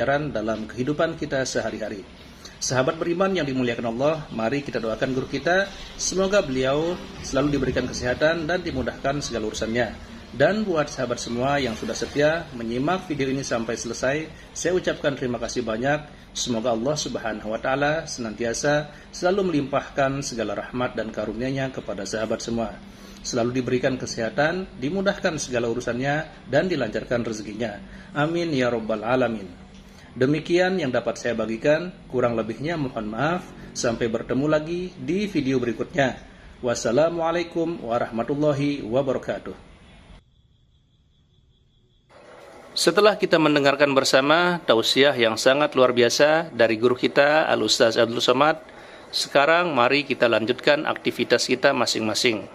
dalam kehidupan kita sehari-hari. Sahabat beriman yang dimuliakan Allah, mari kita doakan guru kita, semoga beliau selalu diberikan kesehatan dan dimudahkan segala urusannya. Dan buat sahabat semua yang sudah setia menyimak video ini sampai selesai, saya ucapkan terima kasih banyak. Semoga Allah Subhanahu wa Ta'ala senantiasa selalu melimpahkan segala rahmat dan karunia-Nya kepada sahabat semua. Selalu diberikan kesehatan, dimudahkan segala urusannya, dan dilancarkan rezekinya. Amin ya Rabbal Alamin. Demikian yang dapat saya bagikan, kurang lebihnya mohon maaf. Sampai bertemu lagi di video berikutnya. Wassalamualaikum warahmatullahi wabarakatuh. Setelah kita mendengarkan bersama tausiah yang sangat luar biasa dari guru kita Al-Ustaz Abdul Somad, sekarang mari kita lanjutkan aktivitas kita masing-masing.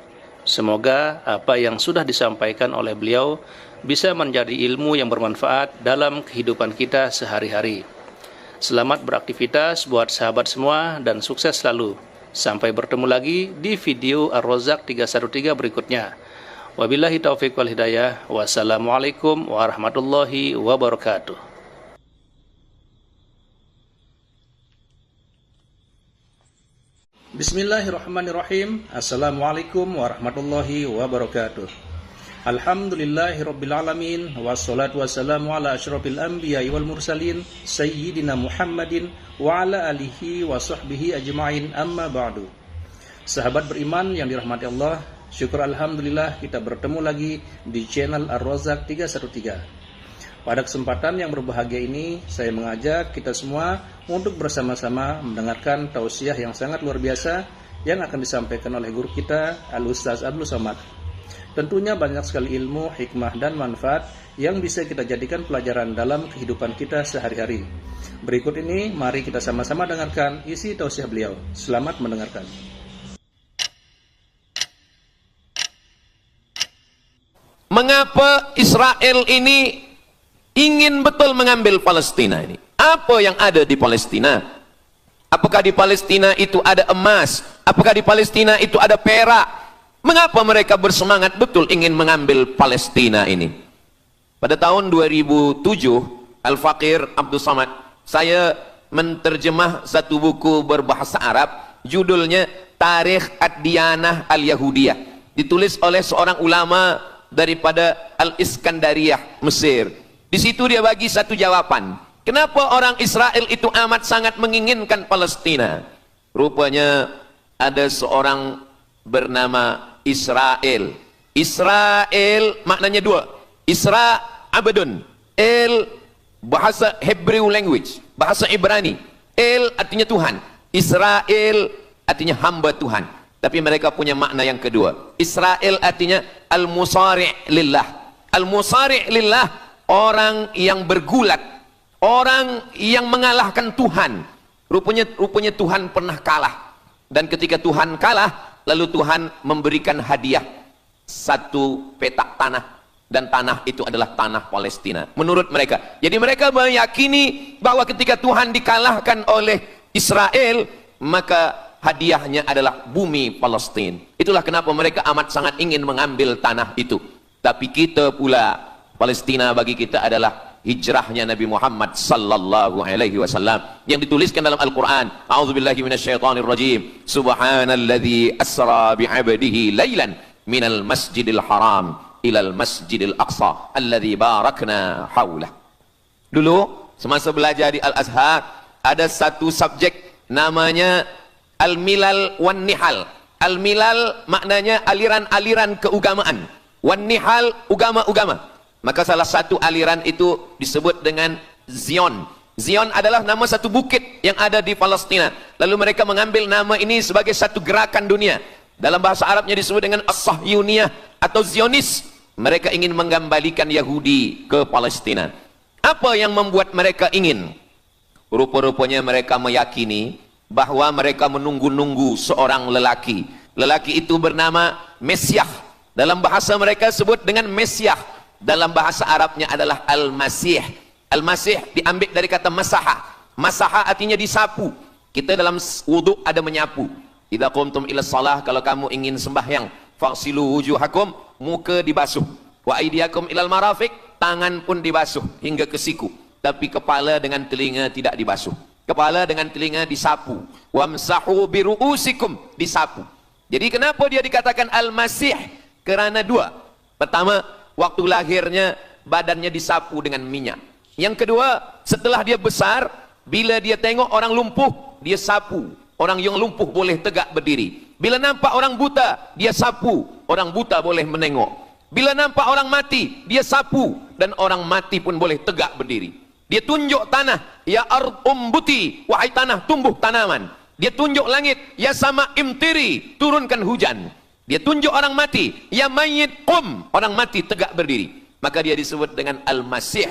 Semoga apa yang sudah disampaikan oleh beliau bisa menjadi ilmu yang bermanfaat dalam kehidupan kita sehari-hari. Selamat beraktivitas buat sahabat semua dan sukses selalu. Sampai bertemu lagi di video Ar-Razzaq 313 berikutnya. Wabillahi taufiq wal hidayah. Wassalamualaikum warahmatullahi wabarakatuh. Bismillahirrahmanirrahim. Assalamualaikum warahmatullahi wabarakatuh. Alhamdulillahirrabbilalamin. Wassalatu wassalamu ala asyrafil anbiya'i wal mursalin Sayyidina Muhammadin wa ala alihi wa sahbihi ajma'in, amma ba'du. Sahabat beriman yang dirahmati Allah, syukur alhamdulillah kita bertemu lagi di channel Ar-Razzaq 313. Pada kesempatan yang berbahagia ini, saya mengajak kita semua untuk bersama-sama mendengarkan tausiah yang sangat luar biasa yang akan disampaikan oleh guru kita Al-Ustaz Abdul Somad. Tentunya banyak sekali ilmu, hikmah, dan manfaat yang bisa kita jadikan pelajaran dalam kehidupan kita sehari-hari. Berikut ini, mari kita sama-sama dengarkan isi tausiah beliau. Selamat mendengarkan. Mengapa Israel ini ingin betul mengambil Palestina ini? Apa yang ada di Palestina? Apakah di Palestina itu ada emas? Apakah di Palestina itu ada perak? Mengapa mereka bersemangat betul ingin mengambil Palestina ini? Pada tahun 2007, Al-Faqir Abdul Somad, saya menterjemah satu buku berbahasa Arab, judulnya Tarikh Ad-Diyanah Al-Yahudiyah, ditulis oleh seorang ulama daripada Al-Iskandariyah, Mesir. Di situ dia bagi satu jawaban. Kenapa orang Israel itu amat sangat menginginkan Palestina? Rupanya ada seorang bernama Israel. Israel maknanya dua. Isra abadun. El bahasa Hebrew language, bahasa Ibrani. El artinya Tuhan. Israel artinya hamba Tuhan. Tapi mereka punya makna yang kedua. Israel artinya al-musari' lillah. Al-musari' lillah, orang yang bergulat, orang yang mengalahkan Tuhan. Rupanya Tuhan pernah kalah. Dan ketika Tuhan kalah, lalu Tuhan memberikan hadiah satu petak tanah, dan tanah itu adalah tanah Palestina menurut mereka. Jadi mereka meyakini bahwa ketika Tuhan dikalahkan oleh Israel, maka hadiahnya adalah bumi Palestina. Itulah kenapa mereka amat sangat ingin mengambil tanah itu. Tapi kita pula, Palestina bagi kita adalah hijrahnya Nabi Muhammad sallallahu alaihi wasallam yang dituliskan dalam Al-Qur'an. A'udzubillahi minasyaitonir rajim. Subhanalladzi asra bi'abdihi lailan minal masjidil haram ilal masjidil aqsa alladzi barakna haulah. Dulu semasa belajar di Al-Azhar ada satu subjek namanya Al-Milal wan Nihal. Al-Milal maknanya aliran-aliran keugamaan. Wan Nihal ugama-ugama. Maka salah satu aliran itu disebut dengan Zion. Zion adalah nama satu bukit yang ada di Palestina. Lalu mereka mengambil nama ini sebagai satu gerakan dunia. Dalam bahasa Arabnya disebut dengan As-Sahyuniyah atau Zionis. Mereka ingin mengembalikan Yahudi ke Palestina. Apa yang membuat mereka ingin? Rupa-rupanya mereka meyakini bahwa mereka menunggu-nunggu seorang lelaki. Lelaki itu bernama Mesyah. Dalam bahasa mereka sebut dengan Mesyah. Dalam bahasa Arabnya adalah Al-Masih. Al-Masih diambil dari kata masaha. Masaha artinya disapu. Kita dalam wudhu ada menyapu. Idza qumtum ila shalah, kalau kamu ingin sembahyang, faghsilu wujuhakum, muka dibasuh. Wa aydiyakum ilal marafiq, tangan pun dibasuh hingga ke siku. tapi kepala dengan telinga tidak dibasuh. Kepala dengan telinga disapu. Wamsahu biru'usikum, disapu. Jadi kenapa dia dikatakan Al-Masih? Kerana dua. Pertama, waktu lahirnya badannya disapu dengan minyak. Yang kedua, setelah dia besar, bila dia tengok orang lumpuh, dia sapu. Orang yang lumpuh boleh tegak berdiri. Bila nampak orang buta, dia sapu. Orang buta boleh menengok. Bila nampak orang mati, dia sapu. Dan orang mati pun boleh tegak berdiri. Dia tunjuk tanah, ya ard umbuti, wahai tanah tumbuh tanaman. Dia tunjuk langit, ya sama imtiri, turunkan hujan. Dia tunjuk orang mati, ya mayyit qum, orang mati tegak berdiri. Maka dia disebut dengan Al-Masih.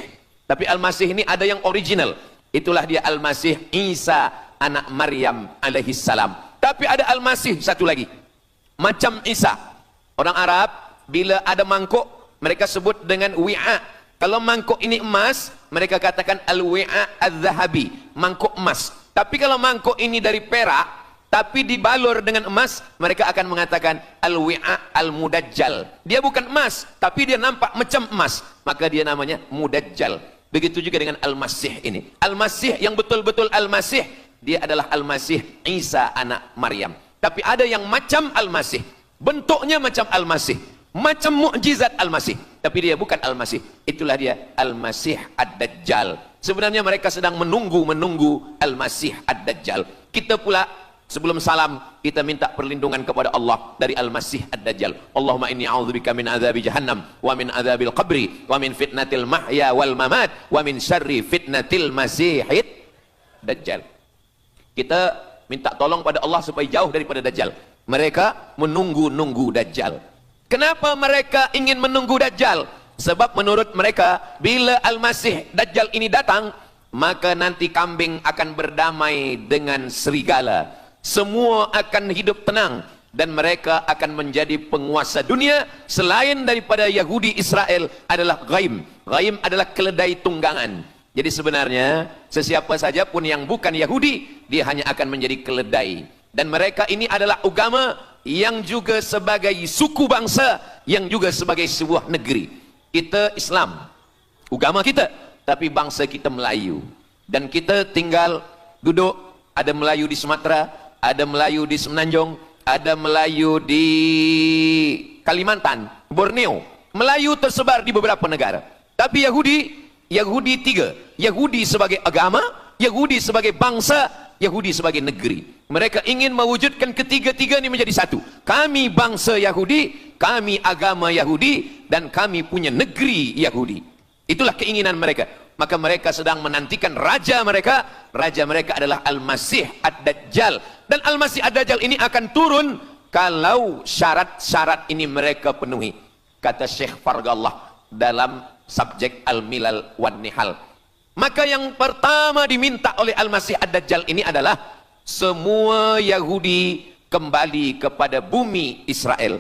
Tapi Al-Masih ini ada yang original. Itulah dia Al-Masih Isa anak Maryam alaihi salam. Tapi ada Al-Masih satu lagi. Macam Isa. Orang Arab bila ada mangkuk mereka sebut dengan wi'a. Kalau mangkuk ini emas, mereka katakan al-wi'a az-zahabi, mangkuk emas. Tapi kalau mangkuk ini dari perak, tapi dibalur dengan emas, mereka akan mengatakan al-wi'a al-mudajjal. Dia bukan emas, tapi dia nampak macam emas, maka dia namanya mudajjal. Begitu juga dengan Al-Masih ini. Al-Masih yang betul-betul Al-Masih, dia adalah Al-Masih Isa anak Maryam. Tapi ada yang macam Al-Masih, bentuknya macam Al-Masih, macam mukjizat Al-Masih, tapi dia bukan Al-Masih. Itulah dia Al-Masih Ad-Dajjal. Sebenarnya mereka sedang menunggu Al-Masih Ad-Dajjal. Kita pula sebelum salam kita minta perlindungan kepada Allah dari Al-Masih Ad-Dajjal. Allahumma inni a'udzubika min azabi jahannam wa min azabil qabri wa min fitnatil mahya wal mamat wa min syarri fitnatil masihid dajjal. Kita minta tolong pada Allah supaya jauh daripada Dajjal. Mereka menunggu Dajjal. Kenapa mereka ingin menunggu Dajjal? Sebab menurut mereka bila Al-Masih Dajjal ini datang, maka nanti kambing akan berdamai dengan serigala. Semua akan hidup tenang dan mereka akan menjadi penguasa dunia. Selain daripada Yahudi Israel adalah ghaim. Ghaim adalah keledai tunggangan. Jadi sebenarnya sesiapa saja pun yang bukan Yahudi, dia hanya akan menjadi keledai. Dan mereka ini adalah agama yang juga sebagai suku bangsa, yang juga sebagai sebuah negeri. Kita Islam, agama kita, tapi bangsa kita Melayu. Dan kita tinggal duduk, ada Melayu di Sumatera, ada Melayu di Semenanjung, ada Melayu di Kalimantan, Borneo. Melayu tersebar di beberapa negara. Tapi Yahudi tiga. Yahudi sebagai agama, Yahudi sebagai bangsa, Yahudi sebagai negeri. Mereka ingin mewujudkan ketiga-tiga ini menjadi satu. Kami bangsa Yahudi, kami agama Yahudi, dan kami punya negeri Yahudi. Itulah keinginan mereka. Maka mereka sedang menantikan raja mereka. Raja mereka adalah Al-Masih Ad-Dajjal. Dan Al-Masih Ad-Dajjal ini akan turun kalau syarat-syarat ini mereka penuhi. Kata Syekh Fargallah dalam subjek Al-Milal wan Nihal. Maka yang pertama diminta oleh Al-Masih Ad-Dajjal ini adalah semua Yahudi kembali kepada bumi Israel.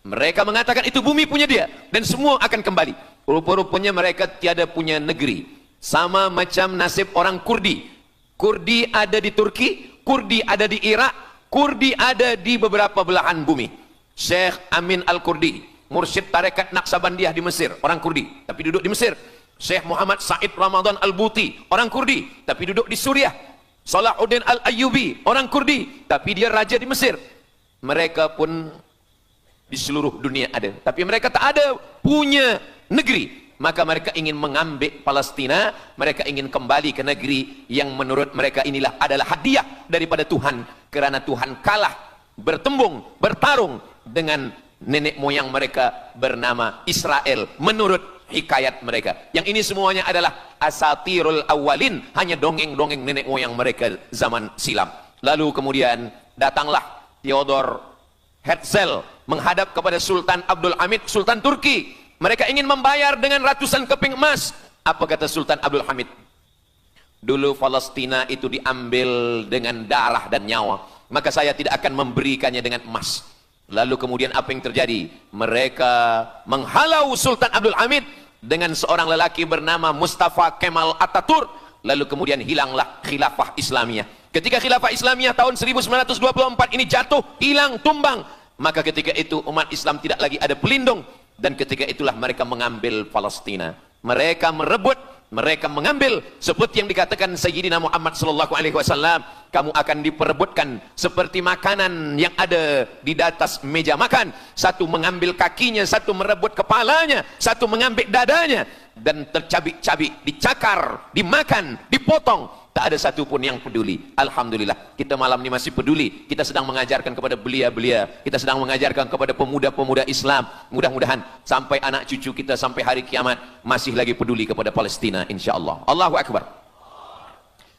Mereka mengatakan itu bumi punya dia dan semua akan kembali. Rupa-rupanya mereka tiada punya negeri. Sama macam nasib orang Kurdi. Kurdi ada di Turki, Kurdi ada di Irak, Kurdi ada di beberapa belahan bumi. Syekh Amin Al-Kurdi, mursyid tarekat Naqsabandiyah di Mesir, orang Kurdi, tapi duduk di Mesir. Syekh Muhammad Said Ramadan Al-Buti, orang Kurdi, tapi duduk di Suriah. Salahuddin Al-Ayyubi, orang Kurdi, tapi dia raja di Mesir. Mereka pun di seluruh dunia ada, tapi mereka tak ada punya negeri. Maka mereka ingin mengambil Palestina, mereka ingin kembali ke negeri yang menurut mereka inilah adalah hadiah daripada Tuhan, kerana Tuhan kalah bertembung, bertarung dengan nenek moyang mereka bernama Israel menurut hikayat mereka. Yang ini semuanya adalah asatirul awalin, hanya dongeng-dongeng nenek moyang mereka zaman silam. Lalu kemudian datanglah Theodor Herzl menghadap kepada Sultan Abdul Hamid, Sultan Turki. Mereka ingin membayar dengan ratusan keping emas. Apa kata Sultan Abdul Hamid? Dulu Palestina itu diambil dengan darah dan nyawa, maka saya tidak akan memberikannya dengan emas. Lalu kemudian apa yang terjadi? Mereka menghalau Sultan Abdul Hamid dengan seorang lelaki bernama Mustafa Kemal Ataturk. Lalu kemudian hilanglah khilafah Islamiyah. Ketika khilafah Islamiyah tahun 1924 ini jatuh, hilang, tumbang, maka ketika itu umat Islam tidak lagi ada pelindung. Dan ketika itulah mereka mengambil Palestina. Mereka merebut mereka mengambil seperti yang dikatakan Sayyidina Muhammad sallallahu alaihi wasallam, kamu akan diperebutkan seperti makanan yang ada di atas meja makan, satu mengambil kakinya, satu merebut kepalanya, satu mengambil dadanya, dan tercabik-cabik, dicakar, dimakan, dipotong. Tak ada satu pun yang peduli. Alhamdulillah, kita malam ini masih peduli. Kita sedang mengajarkan kepada belia-belia, kita sedang mengajarkan kepada pemuda-pemuda Islam. Mudah-mudahan sampai anak cucu kita sampai hari kiamat masih lagi peduli kepada Palestina, insya-Allah. Allahu Akbar.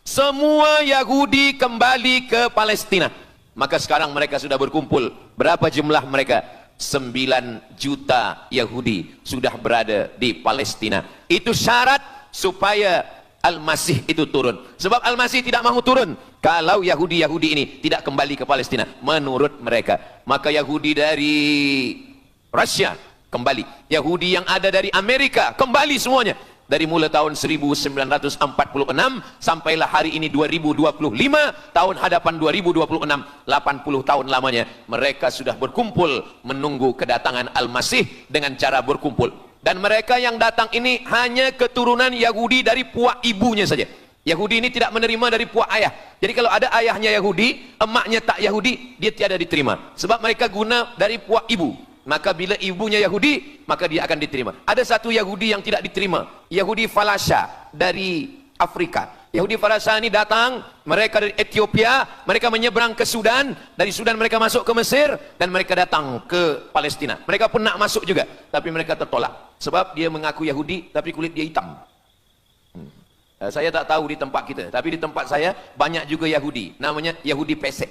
Semua Yahudi kembali ke Palestina. Maka sekarang mereka sudah berkumpul. Berapa jumlah mereka? 9 juta Yahudi sudah berada di Palestina. Itu syarat supaya Al-Masih itu turun. Sebab Al-Masih tidak mahu turun kalau Yahudi-Yahudi ini tidak kembali ke Palestina menurut mereka. Maka Yahudi dari Rusia kembali, Yahudi yang ada dari Amerika kembali semuanya. Dari mulai tahun 1946 sampailah hari ini 2025, tahun hadapan 2026, 80 tahun lamanya mereka sudah berkumpul menunggu kedatangan Al-Masih dengan cara berkumpul. Dan mereka yang datang ini hanya keturunan Yahudi dari puak ibunya saja. Yahudi ini tidak menerima dari puak ayah. Jadi kalau ada ayahnya Yahudi, emaknya tak Yahudi, dia tiada diterima. Sebab mereka guna dari puak ibu. Maka bila ibunya Yahudi, maka dia akan diterima. Ada satu Yahudi yang tidak diterima, Yahudi Falasha dari Afrika. Yahudi Falasha ini datang, mereka dari Ethiopia, mereka menyeberang ke Sudan, dari Sudan mereka masuk ke Mesir, dan mereka datang ke Palestina. Mereka pun nak masuk juga, tapi mereka tertolak. Sebab dia mengaku Yahudi, tapi kulit dia hitam. Saya tak tahu di tempat kita, tapi di tempat saya banyak juga Yahudi, namanya Yahudi pesek.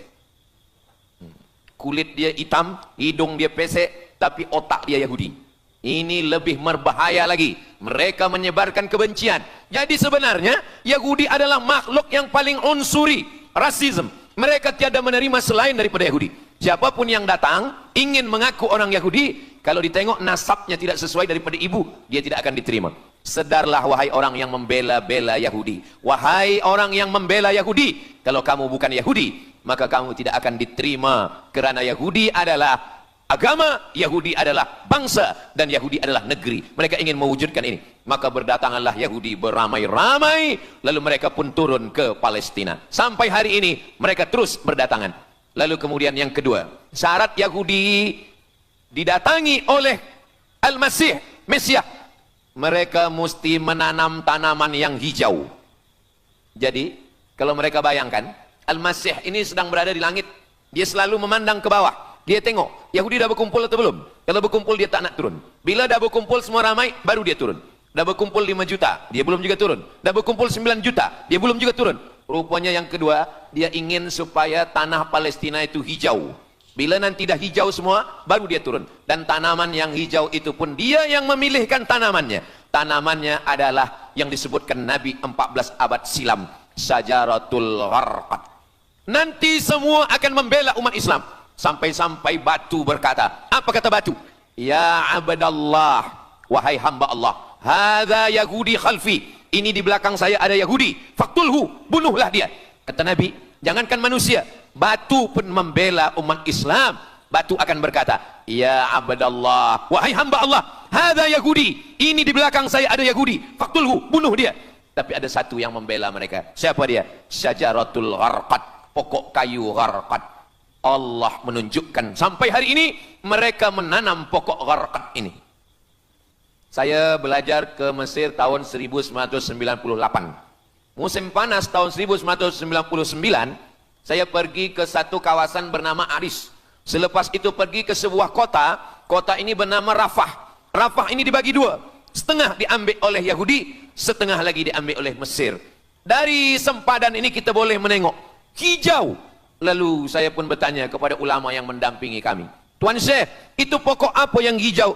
Kulit dia hitam, hidung dia pesek, tapi otak dia Yahudi. Ini lebih berbahaya lagi. Mereka menyebarkan kebencian. Jadi sebenarnya Yahudi adalah makhluk yang paling unsuri, rasisme. Mereka tiada menerima selain daripada Yahudi. Siapapun yang datang ingin mengaku orang Yahudi, kalau ditengok nasabnya tidak sesuai daripada ibu, dia tidak akan diterima. Sedarlah wahai orang yang membela-bela Yahudi. Wahai orang yang membela Yahudi, kalau kamu bukan Yahudi, maka kamu tidak akan diterima, kerana Yahudi adalah agama, Yahudi adalah bangsa, dan Yahudi adalah negeri. Mereka ingin mewujudkan ini. Maka berdatanganlah Yahudi beramai-ramai, lalu mereka pun turun ke Palestina. Sampai hari ini mereka terus berdatangan. Lalu kemudian yang kedua, syarat Yahudi didatangi oleh Al-Masih, Mesias, mereka mesti menanam tanaman yang hijau. Jadi kalau mereka bayangkan, Al-Masih ini sedang berada di langit, dia selalu memandang ke bawah. Dia tengok, Yahudi dah berkumpul atau belum? Kalau berkumpul dia tak nak turun. Bila dah berkumpul semua ramai, baru dia turun. Dah berkumpul 5 juta, dia belum juga turun. Dah berkumpul 9 juta, dia belum juga turun. Rupanya yang kedua, dia ingin supaya tanah Palestina itu hijau. Bila nanti dah hijau semua, baru dia turun. Dan tanaman yang hijau itu pun dia yang memilihkan tanamannya. Tanamannya adalah yang disebutkan Nabi 14 abad silam, Syajaratul Gharqad. Nanti semua akan membela umat Islam. Sampai-sampai batu berkata, apa kata batu? Ya abdallah, wahai hamba Allah, hadza Yahudi khalfi, ini di belakang saya ada Yahudi, faktulhu, bunuhlah dia. Kata Nabi, jangankan manusia, batu pun membela umat Islam. Batu akan berkata, ya abdallah, wahai hamba Allah, hadza Yahudi, ini di belakang saya ada Yahudi, faktulhu, bunuh dia. Tapi ada satu yang membela mereka. Siapa dia? Syajaratul Gharqad, pokok kayu Gharqad. Allah menunjukkan sampai hari ini mereka menanam pokok Gharqad ini. Saya belajar ke Mesir tahun 1998. Musim panas tahun 1999, saya pergi ke satu kawasan bernama Aris. Selepas itu pergi ke sebuah kota, kota ini bernama Rafah. Rafah ini dibagi dua, setengah diambil oleh Yahudi, setengah lagi diambil oleh Mesir. Dari sempadan ini kita boleh menengok hijau. Lalu saya pun bertanya kepada ulama yang mendampingi kami, Tuan Syekh, itu pokok apa yang hijau?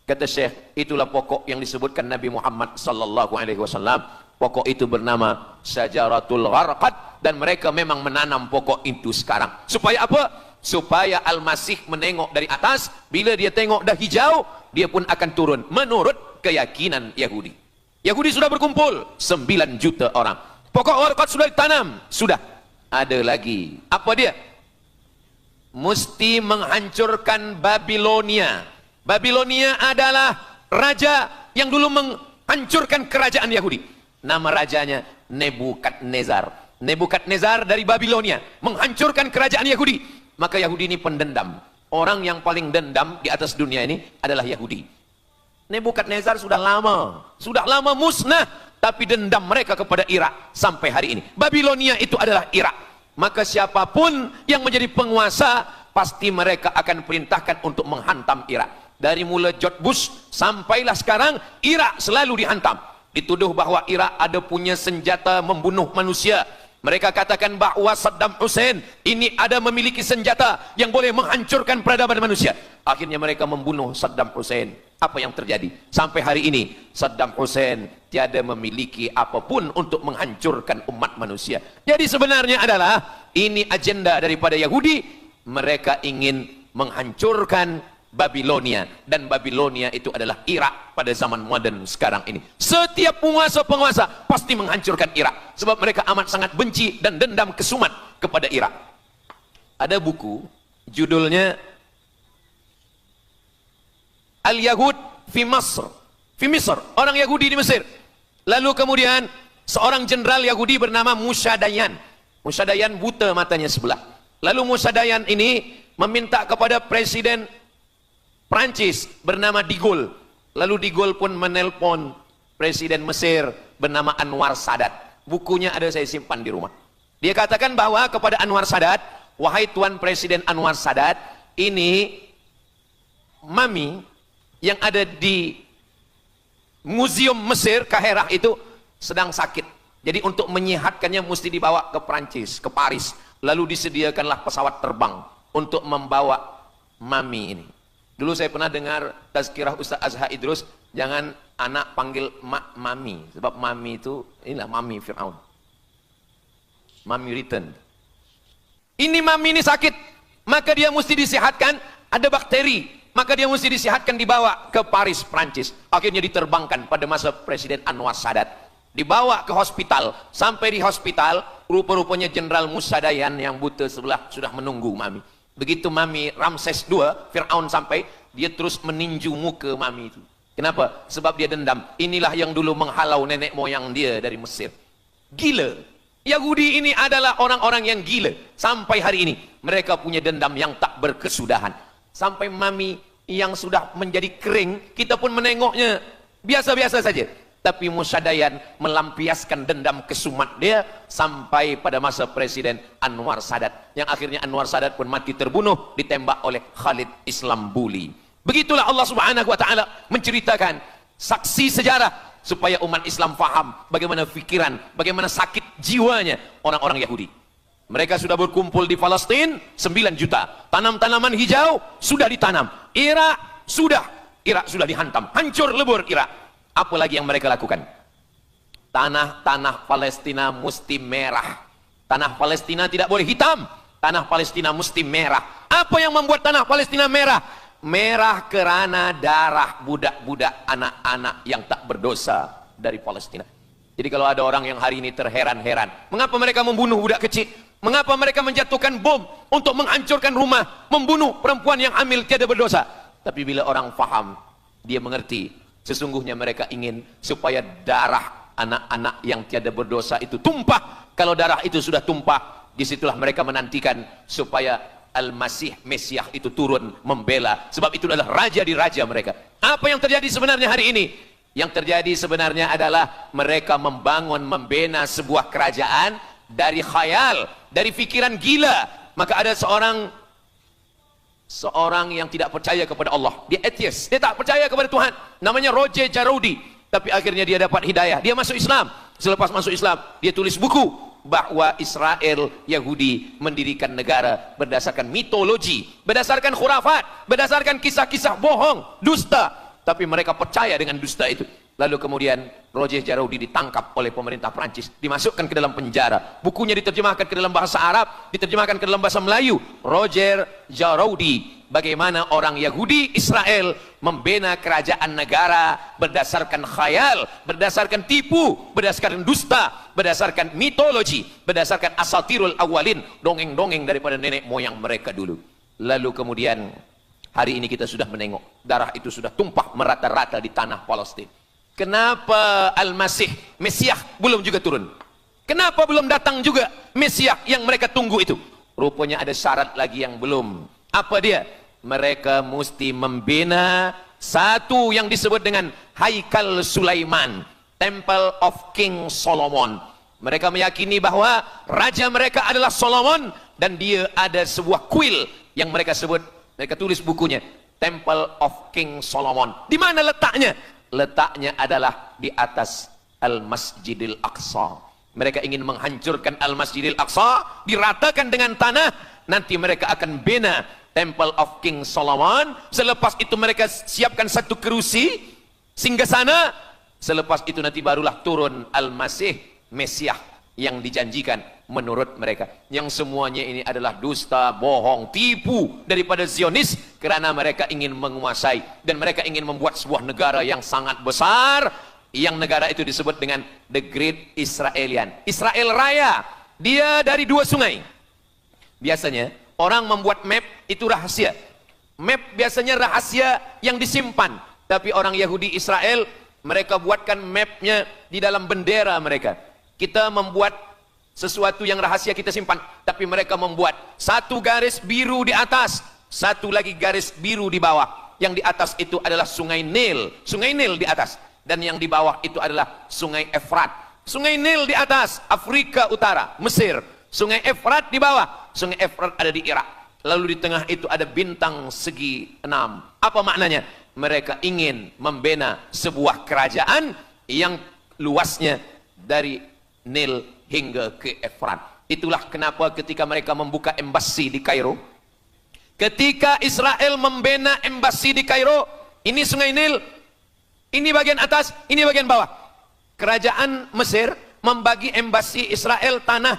Kata Syekh, itulah pokok yang disebutkan Nabi Muhammad sallallahu alaihi wasallam. Pokok itu bernama Syajaratul Gharqad, dan mereka memang menanam pokok itu sekarang. Supaya apa? Supaya Al-Masih menengok dari atas, bila dia tengok dah hijau, dia pun akan turun menurut keyakinan Yahudi. Yahudi sudah berkumpul 9 juta orang. Pokok Gharqad sudah ditanam, sudah. Ada lagi, apa dia? Mesti menghancurkan Babilonia. Babilonia adalah raja yang dulu menghancurkan kerajaan Yahudi. Nama rajanya Nebukadnezar. Nebukadnezar dari Babilonia menghancurkan kerajaan Yahudi. Maka Yahudi ini pendendam. Orang yang paling dendam di atas dunia ini adalah Yahudi. Nebukadnezar sudah lama musnah, tapi dendam mereka kepada Irak sampai hari ini. Babilonia itu adalah Irak. Maka siapapun yang menjadi penguasa, pasti mereka akan perintahkan untuk menghantam Irak. Dari mula George Bush sampailah sekarang, Irak selalu dihantam. Dituduh bahwa Irak ada punya senjata membunuh manusia. Mereka katakan bahwa Saddam Hussein ini ada memiliki senjata yang boleh menghancurkan peradaban manusia. Akhirnya mereka membunuh Saddam Hussein. Apa yang terjadi? Sampai hari ini Saddam Hussein tiada memiliki apapun untuk menghancurkan umat manusia. Jadi sebenarnya adalah ini agenda daripada Yahudi. Mereka ingin menghancurkan Babilonia, dan Babilonia itu adalah Irak pada zaman modern sekarang ini. Setiap penguasa-penguasa pasti menghancurkan Irak, sebab mereka amat sangat benci dan dendam kesumat kepada Irak. Ada buku judulnya Al-Yahud fi Masr, orang Yahudi di Mesir. Lalu kemudian seorang jenderal Yahudi bernama Musa Dayan buta matanya sebelah. Lalu Musa Dayan ini meminta kepada Presiden Prancis bernama De Gaulle. Lalu De Gaulle pun menelpon Presiden Mesir bernama Anwar Sadat. Bukunya ada, saya simpan di rumah. Dia katakan bahwa kepada Anwar Sadat, wahai Tuan Presiden Anwar Sadat, ini mami yang ada di Museum Mesir Kaherah itu sedang sakit. Jadi untuk menyehatkannya mesti dibawa ke Prancis, ke Paris. Lalu disediakanlah pesawat terbang untuk membawa mami ini. Dulu saya pernah dengar tazkirah Ustaz Azhar Idrus, jangan anak panggil mami, sebab mami itu inilah mami Fir'aun, mami return. Ini mami ini sakit, maka dia mesti disehatkan, ada bakteri, maka dia mesti disehatkan, dibawa ke Paris, Prancis. Akhirnya diterbangkan pada masa Presiden Anwar Sadat, dibawa ke hospital. Sampai di hospital, rupa-rupanya Jenderal Musa Dayan yang buta sebelah sudah menunggu mami. Begitu mami Ramses II, Fir'aun sampai, dia terus meninju muka mami itu. Kenapa? Sebab dia dendam. Inilah yang dulu menghalau nenek moyang dia dari Mesir. Gila. Yahudi ini adalah orang-orang yang gila. Sampai hari ini mereka punya dendam yang tak berkesudahan. Sampai mami yang sudah menjadi kering, kita pun menengoknya biasa-biasa saja. Tapi Musa Dayan melampiaskan dendam kesumat dia sampai pada masa Presiden Anwar Sadat, yang akhirnya Anwar Sadat pun mati terbunuh, ditembak oleh Khalid Islambuli. Begitulah Allah Subhanahu wa taala menceritakan saksi sejarah supaya umat Islam faham bagaimana pikiran, bagaimana sakit jiwanya orang-orang Yahudi. Mereka sudah berkumpul di Palestina 9 juta. Tanam-tanaman hijau sudah ditanam. Irak sudah dihantam, hancur lebur Irak. Apa lagi yang mereka lakukan? Tanah Palestina mesti merah. Tanah Palestina tidak boleh hitam. Tanah Palestina mesti merah. Apa yang membuat tanah Palestina merah? Merah kerana darah budak-budak, anak-anak yang tak berdosa dari Palestina. Jadi kalau ada orang yang hari ini terheran-heran, mengapa mereka membunuh budak kecil? Mengapa mereka menjatuhkan bom untuk menghancurkan rumah, membunuh perempuan yang hamil tiada berdosa? Tapi bila orang faham, dia mengerti. Sesungguhnya mereka ingin supaya darah anak-anak yang tiada berdosa itu tumpah. Kalau darah itu sudah tumpah, disitulah mereka menantikan supaya Al-Masih, Mesias itu turun membela. Sebab itu adalah raja di raja mereka. Apa yang terjadi sebenarnya hari ini? Yang terjadi sebenarnya adalah mereka membina sebuah kerajaan dari khayal, dari pikiran gila. Maka ada seorang yang tidak percaya kepada Allah, dia atheist, dia tak percaya kepada Tuhan, namanya Roger Jarroudi. Tapi akhirnya dia dapat hidayah, dia masuk Islam. Selepas masuk Islam, dia tulis buku bahwa Israel, Yahudi mendirikan negara berdasarkan mitologi, berdasarkan khurafat, berdasarkan kisah-kisah bohong, dusta. Tapi mereka percaya dengan dusta itu. Lalu kemudian Roger Jarroudi ditangkap oleh pemerintah Prancis, dimasukkan ke dalam penjara. Bukunya diterjemahkan ke dalam bahasa Arab, diterjemahkan ke dalam bahasa Melayu. Roger Jarroudi, bagaimana orang Yahudi Israel membina kerajaan negara berdasarkan khayal, berdasarkan tipu, berdasarkan dusta, berdasarkan mitologi, berdasarkan asatirul awalin, dongeng-dongeng daripada nenek moyang mereka dulu. Lalu kemudian hari ini kita sudah menengok darah itu sudah tumpah merata-rata di tanah Palestina. Kenapa Al-Masih, Mesiah belum juga turun? Kenapa belum datang juga Mesiah yang mereka tunggu itu? Rupanya ada syarat lagi yang belum. Apa dia? Mereka mesti membina satu yang disebut dengan Haikal Sulaiman, Temple of King Solomon. Mereka meyakini bahwa raja mereka adalah Solomon, dan dia ada sebuah kuil yang mereka sebut, mereka tulis bukunya, Temple of King Solomon. Di mana letaknya? Letaknya adalah di atas Al-Masjidil Aqsa. Mereka ingin menghancurkan Al-Masjidil Aqsa, diratakan dengan tanah. Nanti mereka akan bina Temple of King Solomon. Selepas itu mereka siapkan satu kerusi singgasana. Selepas itu nanti barulah turun Al-Masih, Mesiah yang dijanjikan menurut mereka. Yang semuanya ini adalah dusta, bohong, tipu daripada Zionis, karena mereka ingin menguasai dan mereka ingin membuat sebuah negara yang sangat besar, yang negara itu disebut dengan The Great Israelian, Israel Raya. Dia dari dua sungai. Biasanya orang membuat map itu rahasia. Map biasanya rahasia yang disimpan, tapi orang Yahudi Israel, mereka buatkan mapnya di dalam bendera mereka. Kita membuat sesuatu yang rahasia kita simpan, tapi mereka membuat satu garis biru di atas, satu lagi garis biru di bawah. Yang di atas itu adalah sungai Nil di atas, dan yang di bawah itu adalah sungai Efrat. Sungai Nil di atas, Afrika Utara, Mesir. Sungai Efrat di bawah, sungai Efrat ada di Irak. Lalu di tengah itu ada bintang segi 6. Apa maknanya? Mereka ingin membina sebuah kerajaan yang luasnya dari Nil hingga ke Efrat. Itulah kenapa ketika mereka membuka embasi di Kairo, ketika Israel membina embasi di Kairo, ini sungai Nil, ini bagian atas, ini bagian bawah. Kerajaan Mesir membagi embasi Israel tanah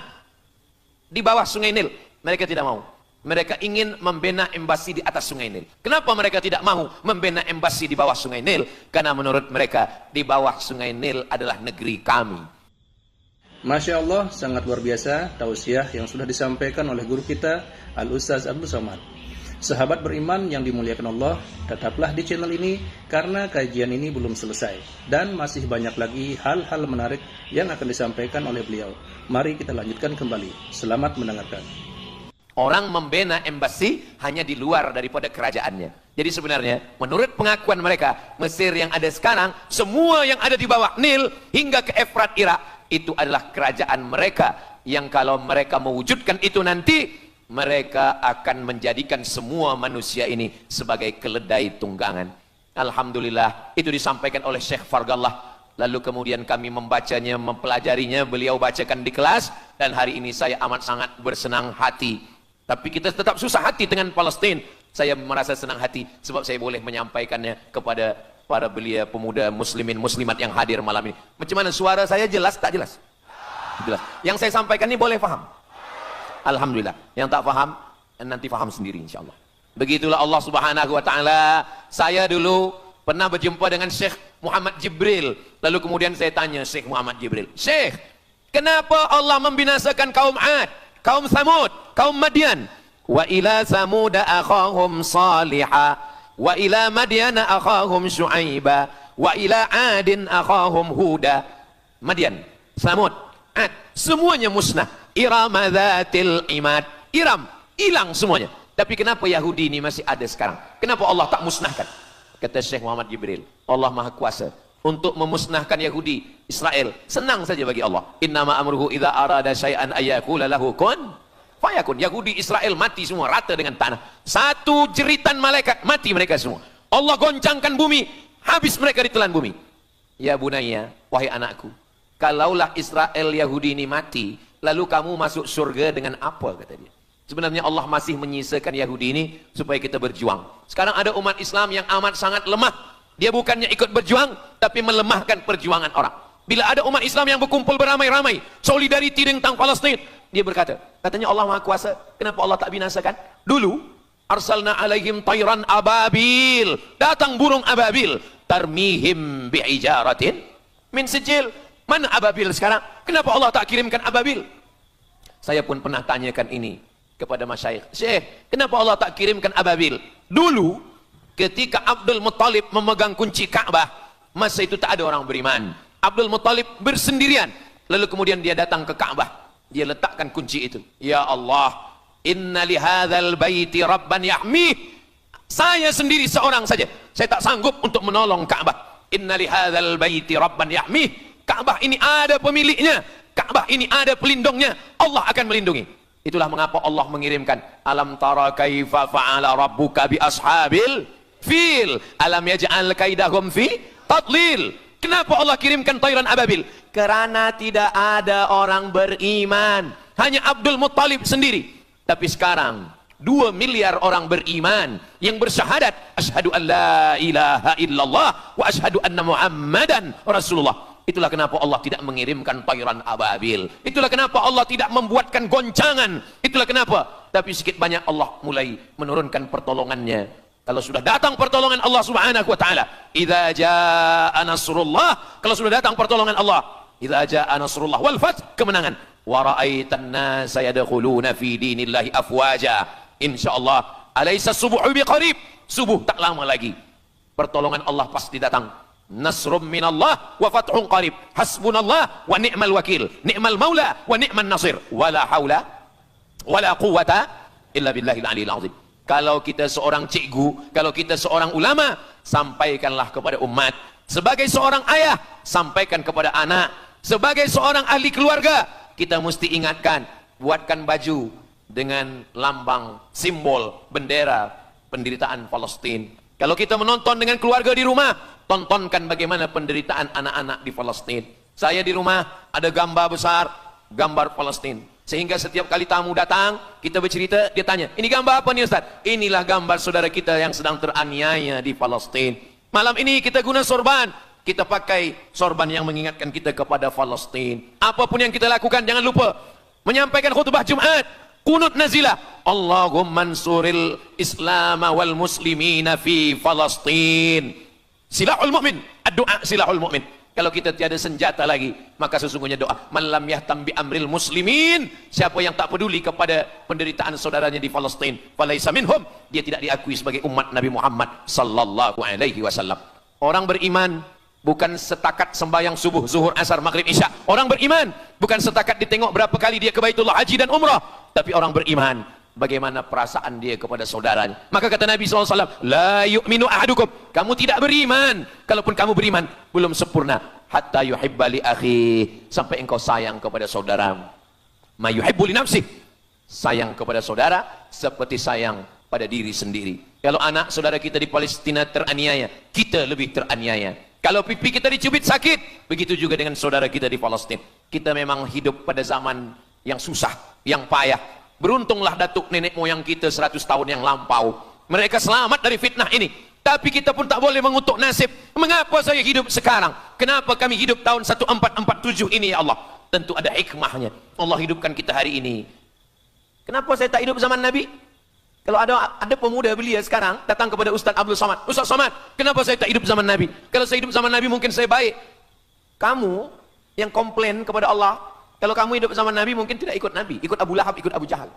di bawah sungai Nil. Mereka tidak mau. Mereka ingin membina embasi di atas sungai Nil. Kenapa mereka tidak mau membina embasi di bawah sungai Nil? Karena menurut mereka di bawah sungai Nil adalah negeri kami. Masya Allah, sangat luar biasa tausiah yang sudah disampaikan oleh guru kita Al-Ustaz Abdul Somad. Sahabat beriman yang dimuliakan Allah, tetaplah di channel ini karena kajian ini belum selesai dan masih banyak lagi hal-hal menarik yang akan disampaikan oleh beliau. Mari kita lanjutkan kembali. Selamat mendengarkan. Orang membina embasi hanya di luar daripada kerajaannya. Jadi sebenarnya menurut pengakuan mereka, Mesir yang ada sekarang, semua yang ada di bawah Nil hingga ke Efrat Irak, itu adalah kerajaan mereka, yang kalau mereka mewujudkan itu nanti, mereka akan menjadikan semua manusia ini sebagai keledai tunggangan. Alhamdulillah, itu disampaikan oleh Syekh Fargallah. Lalu kemudian kami membacanya, mempelajarinya, beliau bacakan di kelas, dan hari ini saya amat sangat bersenang hati. Tapi kita tetap susah hati dengan Palestina. Saya merasa senang hati sebab saya boleh menyampaikannya kepada para belia pemuda muslimin muslimat yang hadir malam ini. Macam mana suara saya, jelas tak jelas? Jelas. Yang saya sampaikan ini boleh faham? Alhamdulillah. Yang tak faham nanti faham sendiri insyaallah. Begitulah Allah Subhanahu wa taala. Saya dulu pernah berjumpa dengan Syekh Muhammad Jibril. Lalu kemudian saya tanya Syekh Muhammad Jibril, "Syekh, kenapa Allah membinasakan kaum Ad, kaum Samud, kaum Madian? Wa ila Samud akhahum Salihah, wa ila Madian akhahum Syuaiba, wa ila Adin akhahum Huda." Madian, Samud, Ad, semuanya musnah. Iram dzatil imad, Iram hilang semuanya. Tapi kenapa Yahudi ini masih ada sekarang? Kenapa Allah tak musnahkan? Kata Syekh Muhammad Jibril, Allah Maha Kuasa untuk memusnahkan Yahudi Israel. Senang saja bagi Allah. Innama amruhu idza arada syai'an ayyaqula lahu kun fayakun. Yahudi Israel mati semua rata dengan tanah. Satu jeritan malaikat mati mereka semua. Allah goncangkan bumi, habis mereka ditelan bumi. Ya bunayya, wahai anakku, kalaulah Israel Yahudi ini mati, lalu kamu masuk surga dengan apa, kata dia. Sebenarnya Allah masih menyisakan Yahudi ini supaya kita berjuang. Sekarang ada umat Islam yang amat sangat lemah. Dia bukannya ikut berjuang, tapi melemahkan perjuangan orang. Bila ada umat Islam yang berkumpul beramai-ramai, solidariti tentang Palestin, dia berkata, katanya Allah Maha Kuasa, kenapa Allah tak binasakan? Dulu, arsalna alaihim tayran ababil, datang burung ababil, tarmihim bi'ijaratin min sijil. Mana ababil sekarang? Kenapa Allah tak kirimkan ababil? Saya pun pernah tanyakan ini kepada masyayikh, Syekh, kenapa Allah tak kirimkan ababil? Dulu ketika Abdul Muttalib memegang kunci Ka'bah, Masa itu tak ada orang beriman. Abdul Muttalib bersendirian. Lalu kemudian dia datang ke Ka'bah. Dia letakkan kunci itu. Ya Allah, inna li hadzal baiti rabban yahmih. Saya sendiri seorang saja, saya tak sanggup untuk menolong Ka'bah. Inna li hadzal baiti rabban yahmih. Ka'bah ini ada pemiliknya. Ka'bah ini ada pelindungnya. Allah akan melindungi. Itulah mengapa Allah mengirimkan alam tara kaifa fa'ala rabbuka bi ashabil fil alam yaj'al kaidahum fi tadlil. Kenapa Allah kirimkan tayran ababil? Karena tidak ada orang beriman, hanya Abdul Muttalib sendiri. Tapi sekarang 2 miliar orang beriman yang bersyahadat asyhadu an la ilaha illallah wa asyhadu anna muhammadan rasulullah. Itulah kenapa Allah tidak mengirimkan tayran ababil. Itulah kenapa Allah tidak membuatkan goncangan. Itulah kenapa. Tapi sedikit banyak Allah mulai menurunkan pertolongannya. Kalau sudah datang pertolongan Allah Subhanahu wa taala, idza jaa nasrullah, kalau sudah datang pertolongan Allah, idza jaa nasrullah wal fath, kemenangan. Wa ra'aitan nasa yadkhuluna fi dinillahi afwaja. Insyaallah, alaysa subuhu biqarib. Subuh tak lama lagi. Pertolongan Allah pasti datang. Nasrum minallah wa fathun qarib. Hasbunallah wa ni'mal wakil. Ni'mal maula wa ni'man nasir. Wala haula wala quwata illa billahil aliyil azim. Kalau kita seorang cikgu, kalau kita seorang ulama, sampaikanlah kepada umat. Sebagai seorang ayah, sampaikan kepada anak. Sebagai seorang ahli keluarga, kita mesti ingatkan, buatkan baju dengan lambang, simbol, bendera penderitaan Palestina. Kalau kita menonton dengan keluarga di rumah, tontonkan bagaimana penderitaan anak-anak di Palestina. Saya di rumah ada gambar besar, gambar Palestina. Sehingga setiap kali tamu datang, kita bercerita, dia tanya, ini gambar apa nih Ustaz? Inilah gambar saudara kita yang sedang teraniaya di Palestina. Malam ini kita guna sorban, kita pakai sorban yang mengingatkan kita kepada Palestina. Apapun yang kita lakukan, jangan lupa menyampaikan khutbah Jumat, kunut nazilah, Allahumma ansuril Islam wal muslimina fi Palestina. Silahul mu'min, ad-du'a silahul mu'min. Kalau kita tiada senjata lagi, maka sesungguhnya doa. Man lam yahtam bi amril muslimin, siapa yang tak peduli kepada penderitaan saudaranya di Palestina, falaisa minhum, dia tidak diakui sebagai umat Nabi Muhammad sallallahu alaihi wasallam. Orang beriman bukan setakat sembahyang subuh, zuhur, asar, maghrib, isya. Orang beriman bukan setakat ditengok berapa kali dia ke Baitullah haji dan umrah, tapi orang beriman bagaimana perasaan dia kepada saudaranya. Maka kata Nabi SAW, la yu'minu ahadukum, kamu tidak beriman, kalaupun kamu beriman, belum sempurna, hatta yuhibba li akhi, sampai engkau sayang kepada saudaramu. Ma yuhibbu li nafsih, sayang kepada saudara seperti sayang pada diri sendiri. Kalau anak saudara kita di Palestina teraniaya, kita lebih teraniaya. Kalau pipi kita dicubit sakit, begitu juga dengan saudara kita di Palestina. Kita memang hidup pada zaman yang susah, yang payah. Beruntunglah datuk nenek moyang kita 100 tahun yang lampau. Mereka selamat dari fitnah ini. Tapi kita pun tak boleh mengutuk nasib. Mengapa saya hidup sekarang? Kenapa kami hidup tahun 1447 ini ya Allah? Tentu ada hikmahnya. Allah hidupkan kita hari ini. Kenapa saya tak hidup zaman Nabi? Kalau ada pemuda belia sekarang datang kepada Ustaz Abdul Somad. Ustaz Somad, kenapa saya tak hidup zaman Nabi? Kalau saya hidup zaman Nabi mungkin saya baik. Kamu yang komplain kepada Allah, kalau kamu hidup zaman Nabi mungkin tidak ikut Nabi, ikut Abu Lahab, ikut Abu Jahal.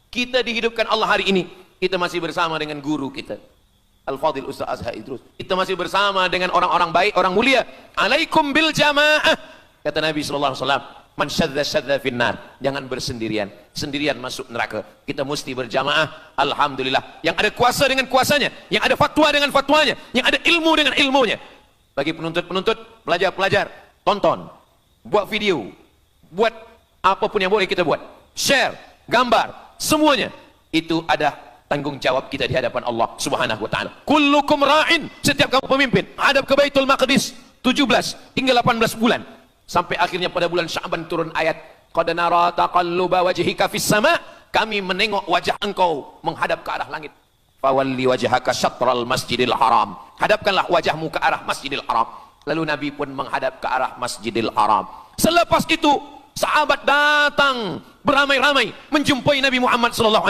Kita dihidupkan Allah hari ini. Kita masih bersama dengan guru kita, Al-Fadhil Ustaz Azhar Idrus. Kita masih bersama dengan orang-orang baik, orang mulia. Alaikum bil jamaah. Kata Nabi SAW, man syadza syadza finnar. Jangan bersendirian. Sendirian masuk neraka. Kita mesti berjamaah. Alhamdulillah. Yang ada kuasa dengan kuasanya. Yang ada fatwa dengan fatwanya. Yang ada ilmu dengan ilmunya. Bagi penuntut-penuntut, pelajar-pelajar, tonton. Buat video. Buat apapun yang boleh kita buat, share, gambar, semuanya itu ada tanggung jawab kita di hadapan Allah Subhanahu wa taala. Kullukum ra'in, setiap kamu pemimpin, hadap ke Baitul Maqdis 17 hingga 18 bulan sampai akhirnya pada bulan Sya'ban turun ayat qad nara taqalluba wajhika fis sama, kami menengok wajah engkau menghadap ke arah langit. Fawalli wajhaka syatral masjidil haram, hadapkanlah wajahmu ke arah Masjidil Haram. Lalu Nabi pun menghadap ke arah Masjidil Haram. Selepas itu sahabat datang beramai-ramai menjumpai Nabi Muhammad SAW.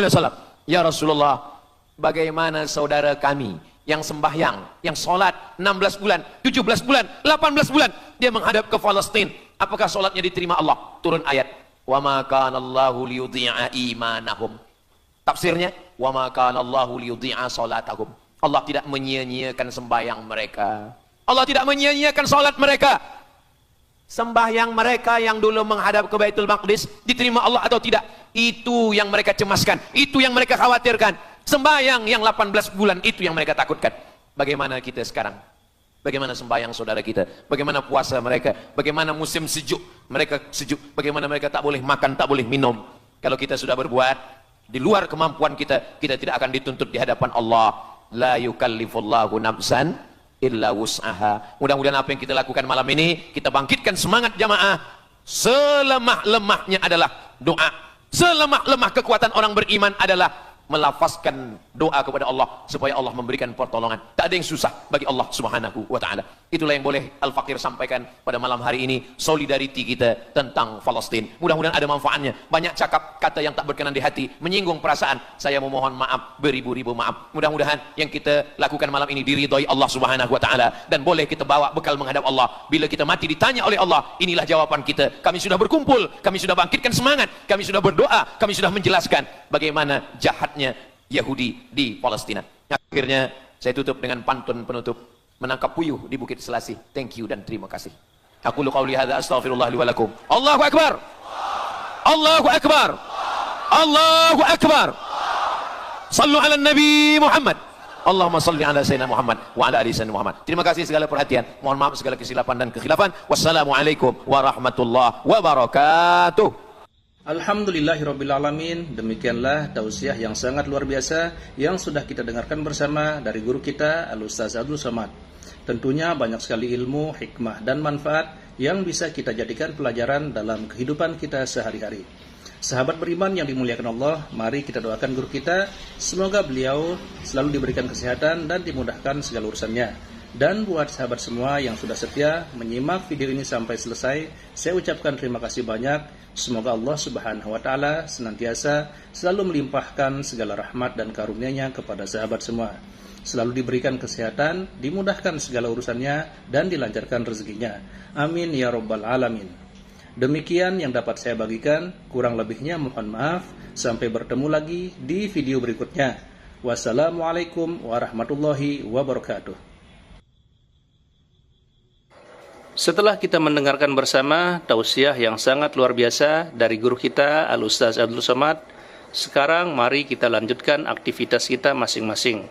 Ya Rasulullah, bagaimana saudara kami yang sembahyang, yang sholat 16 bulan, 17 bulan, 18 bulan, dia menghadap ke Palestina. Apakah sholatnya diterima Allah? Turun ayat, wa ma kana Allahu liyudhi'a imanahum. Tafsirnya, wa ma kana Allahu liyudhi'a sholatahum. Allah tidak menyia-nyiakan sembahyang mereka. Allah tidak menyia-nyiakan salat mereka. Sembahyang mereka yang dulu menghadap ke Baitul Maqdis diterima Allah atau tidak? Itu yang mereka cemaskan, itu yang mereka khawatirkan. Sembahyang yang 18 bulan itu yang mereka takutkan. Bagaimana kita sekarang? Bagaimana sembahyang saudara kita? Bagaimana puasa mereka? Bagaimana musim sejuk? Mereka sejuk. Bagaimana mereka tak boleh makan, tak boleh minum? Kalau kita sudah berbuat di luar kemampuan kita, kita tidak akan dituntut di hadapan Allah. La yukallifullahu nafsan illa wus'aha. Mudah-mudahan apa yang kita lakukan malam ini, kita bangkitkan semangat jamaah. Selemah-lemahnya adalah doa. Selemah-lemah kekuatan orang beriman adalah melafazkan doa kepada Allah supaya Allah memberikan pertolongan. Tak ada yang susah bagi Allah Subhanahu wa taala. Itulah yang boleh Al-Fakir sampaikan pada malam hari ini, solidariti kita tentang Palestina. Mudah-mudahan ada manfaatnya. Banyak cakap kata yang tak berkenan di hati, menyinggung perasaan. Saya memohon maaf beribu-ribu maaf. Mudah-mudahan yang kita lakukan malam ini diridhoi Allah Subhanahu wa taala dan boleh kita bawa bekal menghadap Allah. Bila kita mati ditanya oleh Allah, inilah jawaban kita. Kami sudah berkumpul, kami sudah bangkitkan semangat, kami sudah berdoa, kami sudah menjelaskan bagaimana jahatnya Yahudi di Palestina. Akhirnya saya tutup dengan pantun penutup, menangkap puyuh di Bukit Selasih. Thank you dan terima kasih. Aku lu qauli hadza astaghfirullah li wa lakum. Allahu akbar. Allahu akbar. Allahu akbar. Sallu ala Nabi Muhammad. Allahumma salli ala Sayyidina Muhammad wa ala ali Sayyidina Muhammad. Terima kasih segala perhatian. Mohon maaf segala kesilapan dan kekhilafan. Wassalamualaikum warahmatullahi wabarakatuh. Alhamdulillahirrabbilalamin. Demikianlah tausiah yang sangat luar biasa yang sudah kita dengarkan bersama dari guru kita Al-Ustaz Abdul Somad. Tentunya banyak sekali ilmu, hikmah dan manfaat yang bisa kita jadikan pelajaran dalam kehidupan kita sehari-hari. Sahabat beriman yang dimuliakan Allah, mari kita doakan guru kita, semoga beliau selalu diberikan kesehatan dan dimudahkan segala urusannya. Dan buat sahabat semua yang sudah setia menyimak video ini sampai selesai, saya ucapkan terima kasih banyak. Semoga Allah Subhanahu wa taala senantiasa selalu melimpahkan segala rahmat dan karunia-Nya kepada sahabat semua. Selalu diberikan kesehatan, dimudahkan segala urusannya dan dilancarkan rezekinya. Amin ya rabbal alamin. Demikian yang dapat saya bagikan, kurang lebihnya mohon maaf. Sampai bertemu lagi di video berikutnya. Wassalamualaikum warahmatullahi wabarakatuh. Setelah kita mendengarkan bersama tausiah yang sangat luar biasa dari guru kita Al-Ustaz Abdul Somad, sekarang mari kita lanjutkan aktivitas kita masing-masing.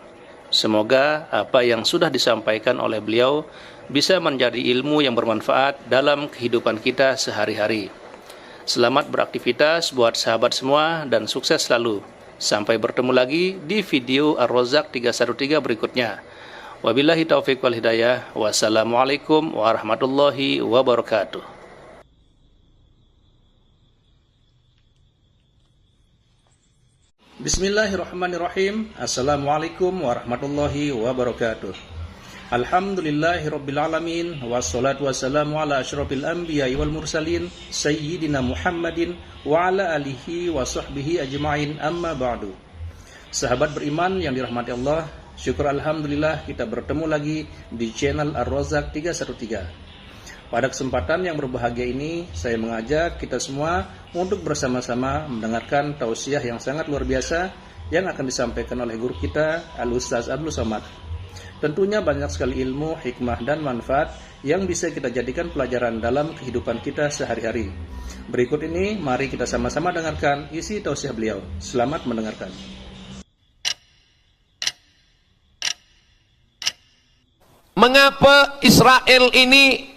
Semoga apa yang sudah disampaikan oleh beliau bisa menjadi ilmu yang bermanfaat dalam kehidupan kita sehari-hari. Selamat beraktivitas buat sahabat semua dan sukses selalu. Sampai bertemu lagi di video Ar-Razzaq 313 berikutnya. Wabillahi taufiq wal hidayah. Wassalamualaikum warahmatullahi wabarakatuh. Bismillahirrahmanirrahim. Assalamualaikum warahmatullahi wabarakatuh. Alhamdulillahirrabbilalamin. Wassalatu wassalamu ala asyrafil anbiya'i wal mursalin Sayyidina Muhammadin wa ala alihi wa sahbihi ajma'in, amma ba'du. Sahabat beriman yang dirahmati Allah, syukur alhamdulillah kita bertemu lagi di channel Ar-Razzaq 313. Pada kesempatan yang berbahagia ini, saya mengajak kita semua untuk bersama-sama mendengarkan tausiah yang sangat luar biasa yang akan disampaikan oleh guru kita Al-Ustaz Abdul Somad. Tentunya banyak sekali ilmu, hikmah dan manfaat yang bisa kita jadikan pelajaran dalam kehidupan kita sehari-hari. Berikut ini mari kita sama-sama dengarkan isi tausiah beliau. Selamat mendengarkan. Mengapa Israel ini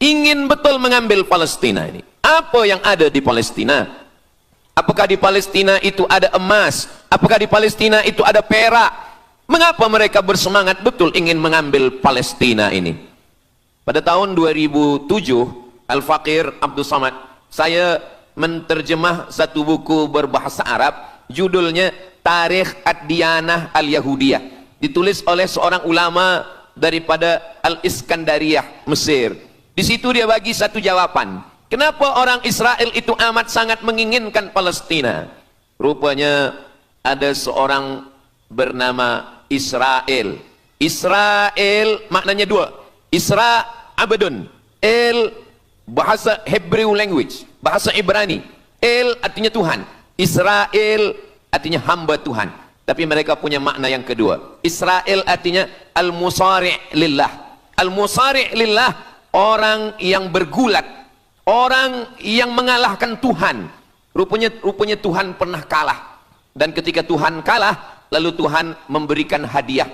ingin betul mengambil Palestina ini? Apa yang ada di Palestina? Apakah di Palestina itu ada emas? Apakah di Palestina itu ada perak? Mengapa mereka bersemangat betul ingin mengambil Palestina ini? Pada tahun 2007, Al-Fakir Abdul Somad, saya menterjemah satu buku berbahasa Arab, judulnya Tarikh Ad-Diyanah Al-Yahudiyah, ditulis oleh seorang ulama daripada Al-Iskandariyah, Mesir. Di situ dia bagi satu jawaban. Kenapa orang Israel itu amat sangat menginginkan Palestina? Rupanya ada seorang bernama Israel. Israel maknanya dua. Isra abdun. El bahasa Hebrew language, bahasa Ibrani. El artinya Tuhan. Israel artinya hamba Tuhan. Tapi mereka punya makna yang kedua. Israel artinya al-musari' lillah. Al-musari' lillah, orang yang bergulat, orang yang mengalahkan Tuhan. Rupanya Tuhan pernah kalah. Dan ketika Tuhan kalah, lalu Tuhan memberikan hadiah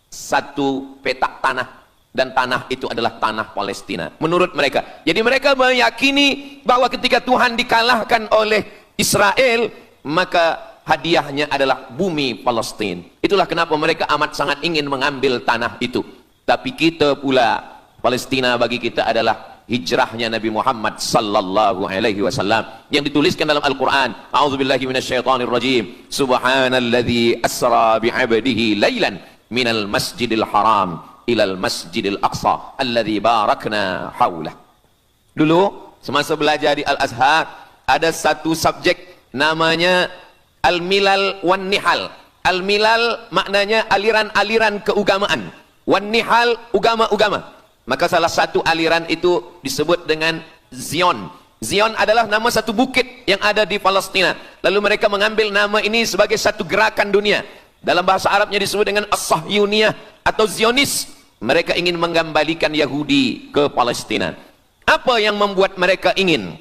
satu petak tanah. Dan tanah itu adalah tanah Palestina. Menurut mereka. Jadi mereka meyakini bahwa ketika Tuhan dikalahkan oleh Israel, maka hadiahnya adalah bumi Palestina. Itulah kenapa mereka amat sangat ingin mengambil tanah itu. Tapi kita pula, Palestina bagi kita adalah hijrahnya Nabi Muhammad sallallahu alaihi wasallam yang dituliskan dalam Al-Qur'an. A'udzubillahi minasyaitonir rajim. Subhanalladzi asra bi'abdihi lailan minal masjidil haram ilal masjidil aqsa alladzi barakna haulah. Dulu semasa belajar di Al-Azhar ada satu subjek namanya Al-Milal wan Nihal. Al-Milal maknanya aliran-aliran keugamaan. Wan Nihal ugama-ugama. Maka salah satu aliran itu disebut dengan Zion. Zion adalah nama satu bukit yang ada di Palestina. Lalu mereka mengambil nama ini sebagai satu gerakan dunia. Dalam bahasa Arabnya disebut dengan As-Sahyuniyah atau Zionis. Mereka ingin mengembalikan Yahudi ke Palestina. Apa yang membuat mereka ingin?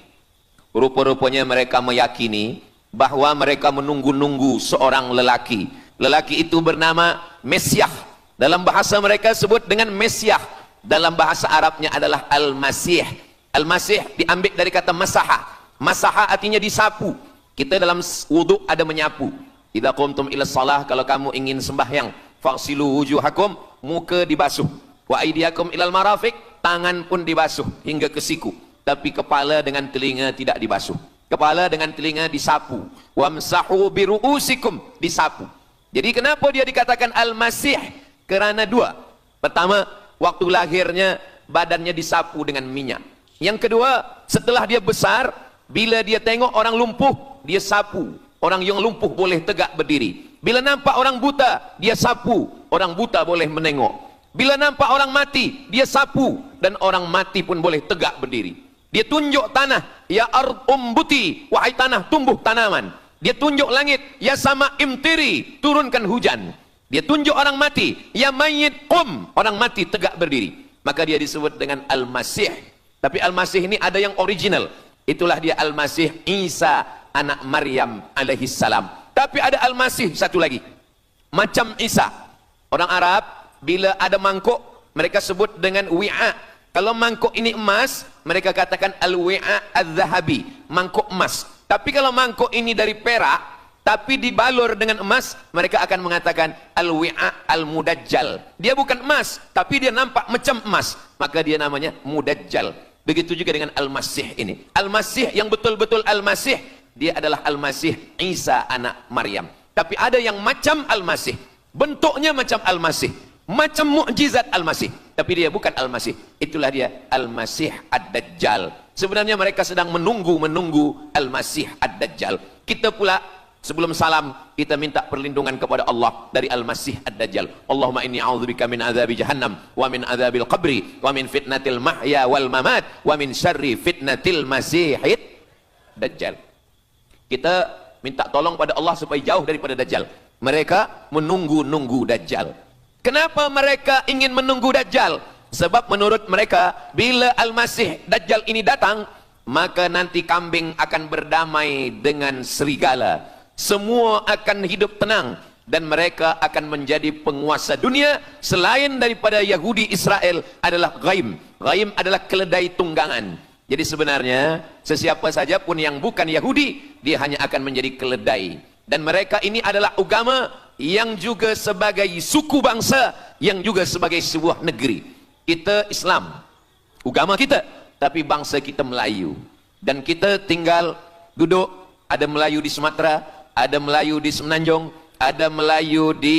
Rupa-rupanya mereka meyakini bahwa mereka menunggu-nunggu seorang lelaki. Lelaki itu bernama Mesiah. Dalam bahasa mereka sebut dengan Mesiah. Dalam bahasa Arabnya adalah Al-Masih. Al-Masih diambil dari kata masaha. Masaha artinya disapu. Kita dalam wudhu ada menyapu. Idza qumtum ila shalah, kalau kamu ingin sembahyang, faghsilu wujuhakum, muka dibasuh. Wa aydiyakum ilal marafiq, tangan pun dibasuh hingga ke siku. Tapi kepala dengan telinga tidak dibasuh. Kepala dengan telinga disapu. Wamsahu biru'usikum, disapu. Jadi kenapa dia dikatakan Al-Masih? Kerana dua. Pertama, waktu lahirnya badannya disapu dengan minyak. Yang kedua, setelah dia besar, bila dia tengok orang lumpuh, dia sapu. Orang yang lumpuh boleh tegak berdiri. Bila nampak orang buta, dia sapu. Orang buta boleh menengok. Bila nampak orang mati, dia sapu. Dan orang mati pun boleh tegak berdiri. Dia tunjuk tanah, ya ard umbuti, wahai tanah tumbuh tanaman. Dia tunjuk langit, ya sama imtiri, turunkan hujan. Dia tunjuk orang mati, ya mayyit qum, orang mati tegak berdiri. Maka dia disebut dengan Al-Masih. Tapi Al-Masih ini ada yang original. Itulah dia Al-Masih Isa anak Maryam alaihi salam. Tapi ada Al-Masih satu lagi. Macam Isa. Orang Arab bila ada mangkuk, mereka sebut dengan wi'a. Kalau mangkuk ini emas, mereka katakan al-wi'a adz-dzahabi, mangkuk emas. Tapi kalau mangkuk ini dari perak, tapi dibalur dengan emas, mereka akan mengatakan al-wi'a al-mudajjal. Dia bukan emas, tapi dia nampak macam emas, maka dia namanya mudajjal. Begitu juga dengan Al-Masih ini. Al-Masih yang betul-betul Al-Masih, dia adalah Al-Masih Isa anak Maryam. Tapi ada yang macam Al-Masih, bentuknya macam Al-Masih, macam mukjizat Al-Masih, tapi dia bukan Al-Masih. Itulah dia Al-Masih Ad-Dajjal. Sebenarnya mereka sedang menunggu Al-Masih Ad-Dajjal. Kita pula sebelum salam, kita minta perlindungan kepada Allah dari Al-Masih Ad-Dajjal. Allahumma inni a'udzubika min azabi jahannam, wa min azabil qabri, wa min fitnatil mahya wal mamat, wa min syarri fitnatil masihid Dajjal. Kita minta tolong pada Allah supaya jauh daripada Dajjal. Mereka menunggu-nunggu Dajjal. Kenapa mereka ingin menunggu Dajjal? Sebab menurut mereka, bila Al-Masih Dajjal ini datang, maka nanti kambing akan berdamai dengan serigala. Semua akan hidup tenang dan mereka akan menjadi penguasa dunia. Selain daripada Yahudi Israel adalah ghaim. Ghaim adalah keledai tunggangan. Jadi sebenarnya sesiapa saja pun yang bukan Yahudi, dia hanya akan menjadi keledai. Dan mereka ini adalah agama yang juga sebagai suku bangsa, yang juga sebagai sebuah negeri. Kita Islam, agama kita, tapi bangsa kita Melayu. Dan kita tinggal duduk, ada Melayu di Sumatera, ada Melayu di Semenanjung, ada Melayu di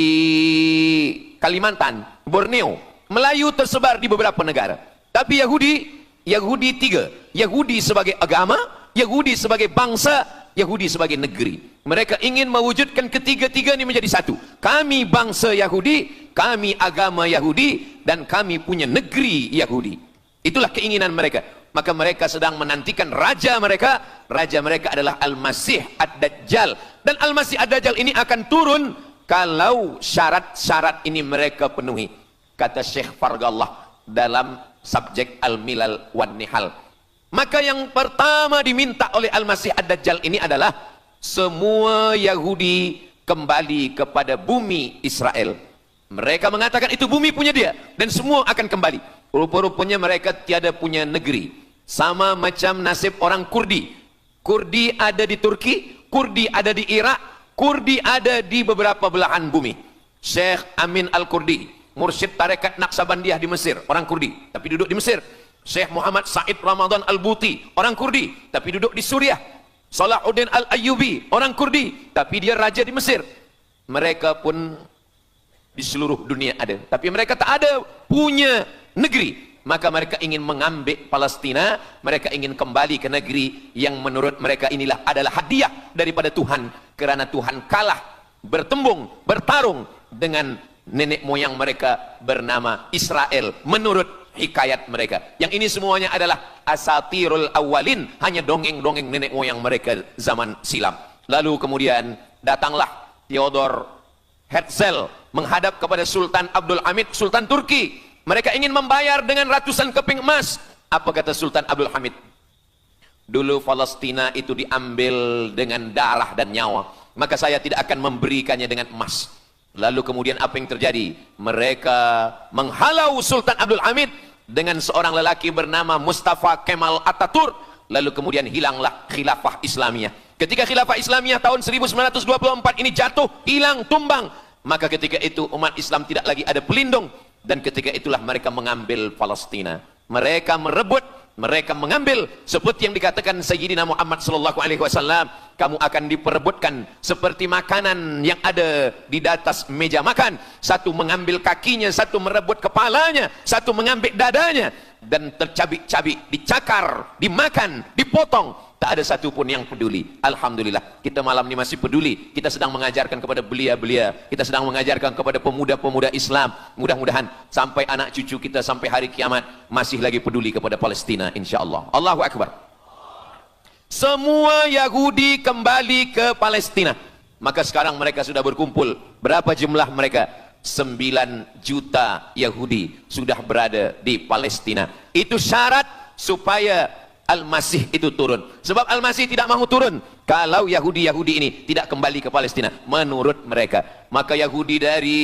Kalimantan, Borneo. Melayu tersebar di beberapa negara. Tapi Yahudi tiga. Yahudi sebagai agama, Yahudi sebagai bangsa, Yahudi sebagai negeri. Mereka ingin mewujudkan ketiga-tiga ini menjadi satu. Kami bangsa Yahudi, kami agama Yahudi, dan kami punya negeri Yahudi. Itulah keinginan mereka. Maka mereka sedang menantikan raja mereka. Raja mereka adalah Al-Masih Ad-Dajjal. Dan Al-Masih Ad-Dajjal ini akan turun kalau syarat-syarat ini mereka penuhi. Kata Syekh Fargallah, dalam subjek Al-Milal wan Nihal. Maka yang pertama diminta oleh Al-Masih Ad-Dajjal ini adalah semua Yahudi kembali kepada bumi Israel. Mereka mengatakan itu bumi punya dia dan semua akan kembali. Rupa-rupanya mereka tiada punya negeri. Sama macam nasib orang Kurdi. Kurdi ada di Turki, Kurdi ada di Irak, Kurdi ada di beberapa belahan bumi. Syekh Amin Al-Kurdi, mursyid tarekat Naqsabandiyah di Mesir, orang Kurdi, tapi duduk di Mesir. Syekh Muhammad Said Ramadan Al-Buti, orang Kurdi, tapi duduk di Suriah. Salahuddin Al-Ayyubi, orang Kurdi, tapi dia raja di Mesir. Mereka pun di seluruh dunia ada, tapi mereka tak ada punya negeri. Maka mereka ingin mengambil Palestina, mereka ingin kembali ke negeri yang menurut mereka inilah adalah hadiah daripada Tuhan, kerana Tuhan kalah bertembung, bertarung dengan nenek moyang mereka bernama Israel menurut hikayat mereka. Yang ini semuanya adalah asatirul awalin, hanya dongeng-dongeng nenek moyang mereka zaman silam. Lalu kemudian datanglah Theodor Herzl menghadap kepada Sultan Abdul Hamid, Sultan Turki. Mereka ingin membayar dengan ratusan keping emas. Apa kata Sultan Abdul Hamid? Dulu Palestina itu diambil dengan darah dan nyawa, maka saya tidak akan memberikannya dengan emas. Lalu kemudian apa yang terjadi? Mereka menghalau Sultan Abdul Hamid dengan seorang lelaki bernama Mustafa Kemal Ataturk. Lalu kemudian hilanglah khilafah Islamiyah. Ketika khilafah Islamiyah tahun 1924 ini jatuh, hilang, tumbang, maka ketika itu umat Islam tidak lagi ada pelindung. Dan ketika itulah mereka mengambil Palestina. Mereka merebut, mereka mengambil, seperti yang dikatakan Sayyidina Muhammad sallallahu alaihi wasallam, kamu akan diperebutkan seperti makanan yang ada di atas meja makan. Satu mengambil kakinya, satu merebut kepalanya, satu mengambil dadanya, dan tercabik-cabik, dicakar, dimakan, dipotong. Tak ada satu pun yang peduli. Alhamdulillah, kita malam ini masih peduli. Kita sedang mengajarkan kepada belia-belia, kita sedang mengajarkan kepada pemuda-pemuda Islam. Mudah-mudahan sampai anak cucu kita sampai hari kiamat masih lagi peduli kepada Palestina, insyaAllah. Allahu Akbar. Semua Yahudi kembali ke Palestina. Maka sekarang mereka sudah berkumpul. Berapa jumlah mereka? 9 juta Yahudi sudah berada di Palestina. Itu syarat supaya Al-Masih itu turun. Sebab Al-Masih tidak mahu turun kalau Yahudi-Yahudi ini tidak kembali ke Palestina menurut mereka. Maka Yahudi dari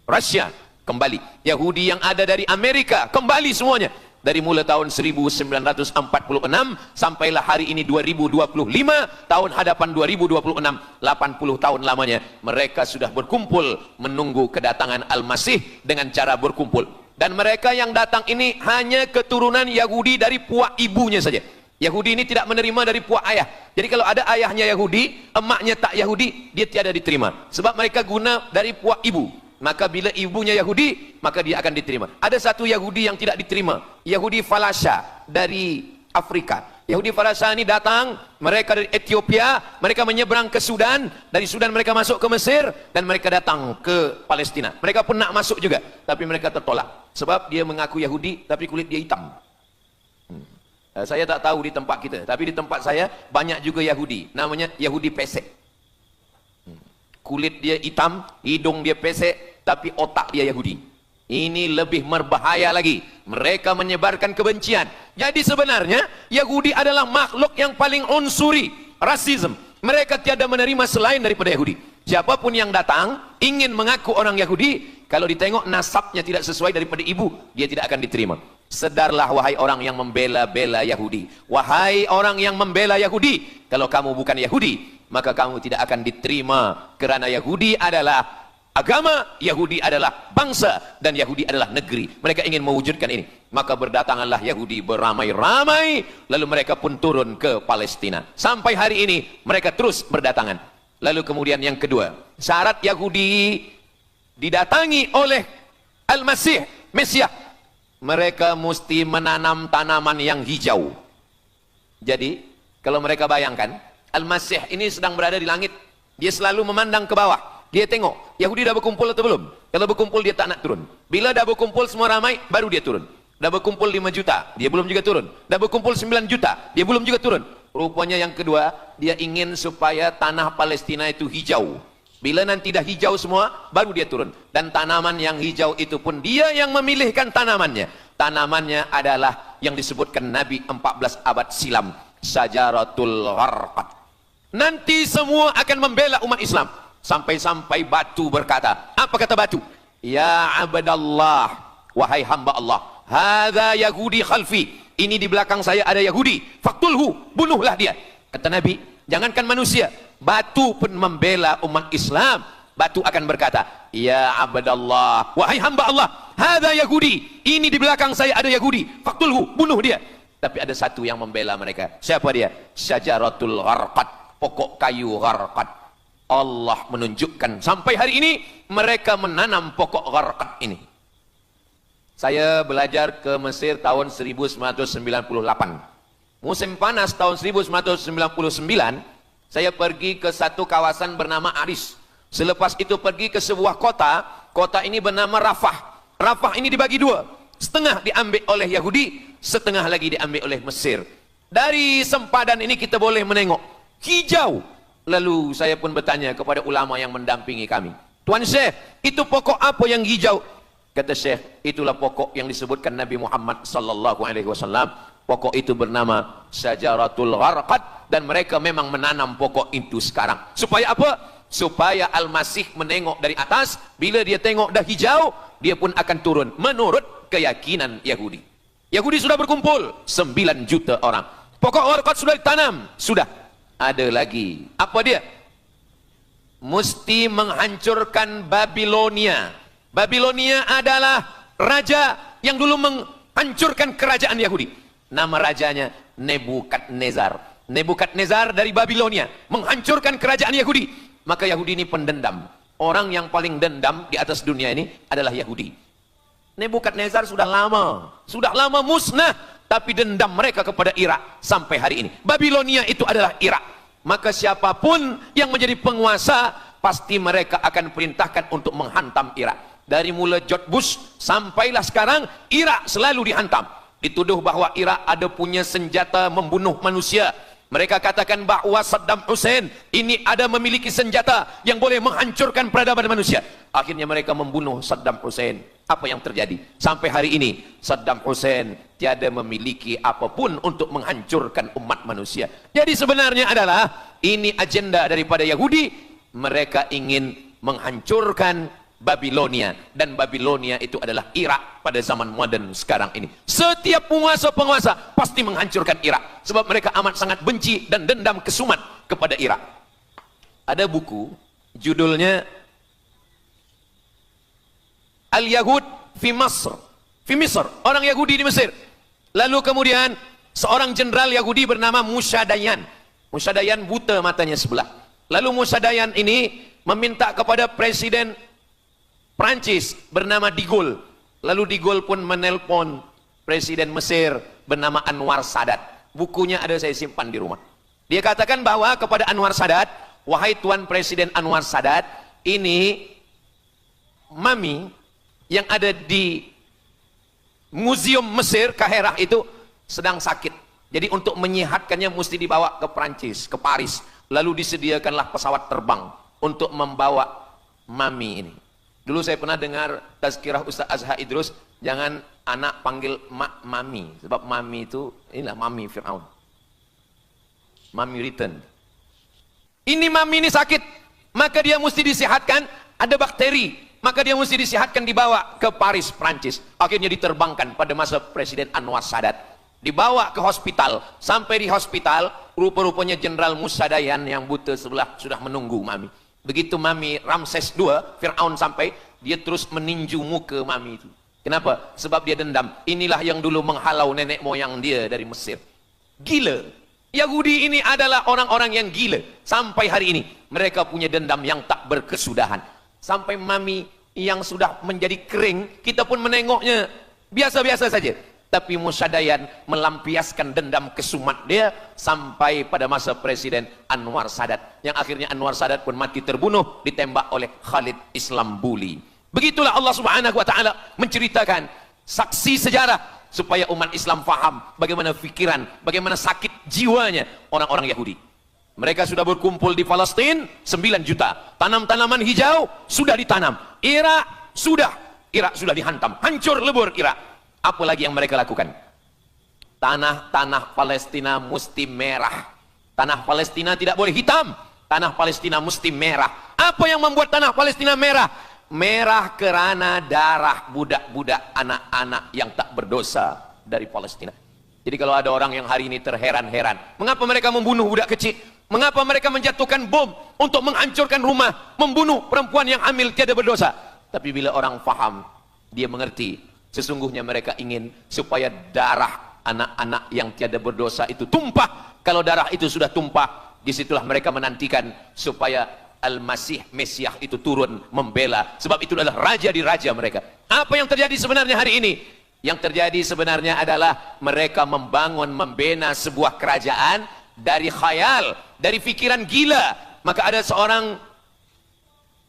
Rusia kembali, Yahudi yang ada dari Amerika kembali semuanya. Dari mulai tahun 1946 sampailah hari ini 2025, tahun hadapan 2026, 80 tahun lamanya mereka sudah berkumpul menunggu kedatangan Al-Masih dengan cara berkumpul. Dan mereka yang datang ini hanya keturunan Yahudi dari puak ibunya saja. Yahudi ini tidak menerima dari puak ayah. Jadi kalau ada ayahnya Yahudi, emaknya tak Yahudi, dia tiada diterima. Sebab mereka guna dari puak ibu. Maka bila ibunya Yahudi, maka dia akan diterima. Ada satu Yahudi yang tidak diterima, Yahudi Falasha dari Afrika. Yahudi Falasha ini datang, mereka dari Ethiopia, mereka menyeberang ke Sudan, dari Sudan mereka masuk ke Mesir, dan mereka datang ke Palestina. Mereka pun nak masuk juga, tapi mereka tertolak. Sebab dia mengaku Yahudi, tapi kulit dia hitam. Saya tak tahu di tempat kita, tapi di tempat saya banyak juga Yahudi, namanya Yahudi pesek. Kulit dia hitam, hidung dia pesek, tapi otak dia Yahudi. Ini lebih berbahaya lagi. Mereka menyebarkan kebencian. Jadi sebenarnya Yahudi adalah makhluk yang paling unsuri, rasisme. Mereka tiada menerima selain daripada Yahudi. Siapapun yang datang ingin mengaku orang Yahudi, kalau ditengok nasabnya tidak sesuai daripada ibu, dia tidak akan diterima. Sedarlah wahai orang yang membela-bela Yahudi. Wahai orang yang membela Yahudi, kalau kamu bukan Yahudi, maka kamu tidak akan diterima, kerana Yahudi adalah agama, Yahudi adalah bangsa, dan Yahudi adalah negeri. Mereka ingin mewujudkan ini. Maka berdatanganlah Yahudi beramai-ramai, lalu mereka pun turun ke Palestina. Sampai hari ini mereka terus berdatangan. Lalu kemudian yang kedua, syarat Yahudi didatangi oleh Al-Masih, Mesias, mereka mesti menanam tanaman yang hijau. Jadi kalau mereka bayangkan, Al-Masih ini sedang berada di langit, dia selalu memandang ke bawah. Dia tengok, Yahudi dah berkumpul atau belum? Kalau berkumpul dia tak nak turun. Bila dah berkumpul semua ramai, baru dia turun. Dah berkumpul 5 juta, dia belum juga turun. Dah berkumpul 9 juta, dia belum juga turun. Rupanya yang kedua, dia ingin supaya tanah Palestina itu hijau. Bila nanti dah hijau semua, baru dia turun. Dan tanaman yang hijau itu pun dia yang memilihkan tanamannya. Tanamannya adalah yang disebutkan Nabi 14 abad silam, Syajaratul Gharqad. Nanti semua akan membela umat Islam. Sampai-sampai batu berkata, apa kata batu? Ya abdallah, wahai hamba Allah, hadza Yahudi khalfi, ini di belakang saya ada Yahudi, faktulhu, bunuhlah dia. Kata Nabi, jangankan manusia, batu pun membela umat Islam. Batu akan berkata, ya abdallah, wahai hamba Allah, hadza Yahudi, ini di belakang saya ada Yahudi, faktulhu, bunuh dia. Tapi ada satu yang membela mereka. Siapa dia? Syajaratul Gharqad, pokok kayu Gharqad. Allah menunjukkan sampai hari ini mereka menanam pokok Gharqad ini. Saya belajar ke Mesir tahun 1998. Musim panas tahun 1999, saya pergi ke satu kawasan bernama Aris. Selepas itu pergi ke sebuah kota, kota ini bernama Rafah. Rafah ini dibagi dua, setengah diambil oleh Yahudi, setengah lagi diambil oleh Mesir. Dari sempadan ini kita boleh menengok hijau. Lalu saya pun bertanya kepada ulama yang mendampingi kami, Tuan Syekh, itu pokok apa yang hijau? Kata Syekh, itulah pokok yang disebutkan Nabi Muhammad sallallahu alaihi wasallam. Pokok itu bernama Syajaratul Gharqad, dan mereka memang menanam pokok itu sekarang. Supaya apa? Supaya Al-Masih menengok dari atas, bila dia tengok dah hijau, dia pun akan turun menurut keyakinan Yahudi. Yahudi sudah berkumpul 9 juta orang. Pokok Gharqad sudah ditanam, sudah. Ada lagi. Apa dia? Mesti menghancurkan Babilonia. Babilonia adalah raja yang dulu menghancurkan kerajaan Yahudi. Nama rajanya Nebukadnezar. Nebukadnezar dari Babilonia menghancurkan kerajaan Yahudi. Maka Yahudi ini pendendam. Orang yang paling dendam di atas dunia ini adalah Yahudi. Nebukadnezar sudah lama musnah. Tapi dendam mereka kepada Irak sampai hari ini. Babilonia itu adalah Irak. Maka siapapun yang menjadi penguasa, pasti mereka akan perintahkan untuk menghantam Irak. Dari mula George Bush sampailah sekarang, Irak selalu dihantam. Dituduh bahwa Irak ada punya senjata membunuh manusia. Mereka katakan bahwa Saddam Hussein ini ada memiliki senjata yang boleh menghancurkan peradaban manusia. Akhirnya mereka membunuh Saddam Hussein. Apa yang terjadi? Sampai hari ini Saddam Hussein tiada memiliki apapun untuk menghancurkan umat manusia. Jadi sebenarnya adalah ini agenda daripada Yahudi. Mereka ingin menghancurkan Babilonia, dan Babilonia itu adalah Irak pada zaman modern sekarang ini. Setiap penguasa-penguasa pasti menghancurkan Irak, sebab mereka amat sangat benci dan dendam kesumat kepada Irak. Ada buku judulnya Al-Yahud fi Masr, orang Yahudi di Mesir. Lalu kemudian seorang jenderal Yahudi bernama Musa Dayan. Musa Dayan buta matanya sebelah. Lalu Musa Dayan ini meminta kepada Presiden Prancis bernama De Gaulle. Lalu De Gaulle pun menelpon Presiden Mesir bernama Anwar Sadat. Bukunya ada, saya simpan di rumah. Dia katakan bahwa kepada Anwar Sadat, wahai Tuan Presiden Anwar Sadat, ini mami yang ada di Museum Mesir Kaherah itu sedang sakit. Jadi untuk menyehatkannya mesti dibawa ke Prancis, ke Paris. Lalu disediakanlah pesawat terbang untuk membawa mami ini. Dulu saya pernah dengar tazkirah Ustaz Azhar Idrus, jangan anak panggil mak mami, sebab mami itu inilah mami Fir'aun. Mami return. Ini mami ini sakit, maka dia mesti disihatkan, ada bakteri, maka dia mesti disihatkan, dibawa ke Paris, Prancis. Akhirnya diterbangkan pada masa Presiden Anwar Sadat. Dibawa ke hospital, sampai di hospital, rupa-rupanya Jenderal Musa Dayan yang buta sebelah sudah menunggu mami. Begitu mami Ramses II, Fir'aun sampai, dia terus meninju muka mami itu. Kenapa? Sebab dia dendam. Inilah yang dulu menghalau nenek moyang dia dari Mesir. Gila. Yahudi ini adalah orang-orang yang gila. Sampai hari ini, mereka punya dendam yang tak berkesudahan. Sampai mami yang sudah menjadi kering, kita pun menengoknya biasa-biasa saja. Tapi Musa Dayan melampiaskan dendam kesumat dia sampai pada masa Presiden Anwar Sadat, yang akhirnya Anwar Sadat pun mati terbunuh ditembak oleh Khalid Islambuli. Begitulah Allah Subhanahu wa taala menceritakan saksi sejarah supaya umat Islam faham bagaimana fikiran, bagaimana sakit jiwanya orang-orang Yahudi. Mereka sudah berkumpul di Palestina 9 juta. Tanam-tanaman hijau sudah ditanam. Irak sudah dihantam. Hancur lebur Irak. Apa lagi yang mereka lakukan? Tanah-tanah Palestina mesti merah. Tanah Palestina tidak boleh hitam. Tanah Palestina mesti merah. Apa yang membuat tanah Palestina merah? Merah karena darah budak-budak anak-anak yang tak berdosa dari Palestina. Jadi kalau ada orang yang hari ini terheran-heran, mengapa mereka membunuh budak kecil? Mengapa mereka menjatuhkan bom untuk menghancurkan rumah, membunuh perempuan yang hamil tiada berdosa? Tapi bila orang faham, dia mengerti, sesungguhnya mereka ingin supaya darah anak-anak yang tiada berdosa itu tumpah. Kalau darah itu sudah tumpah, disitulah mereka menantikan supaya Al-Masih Mesiah itu turun membela. Sebab itu adalah raja di raja mereka. Apa yang terjadi sebenarnya hari ini? Yang terjadi sebenarnya adalah mereka membangun, membina sebuah kerajaan dari khayal, dari fikiran gila. Maka ada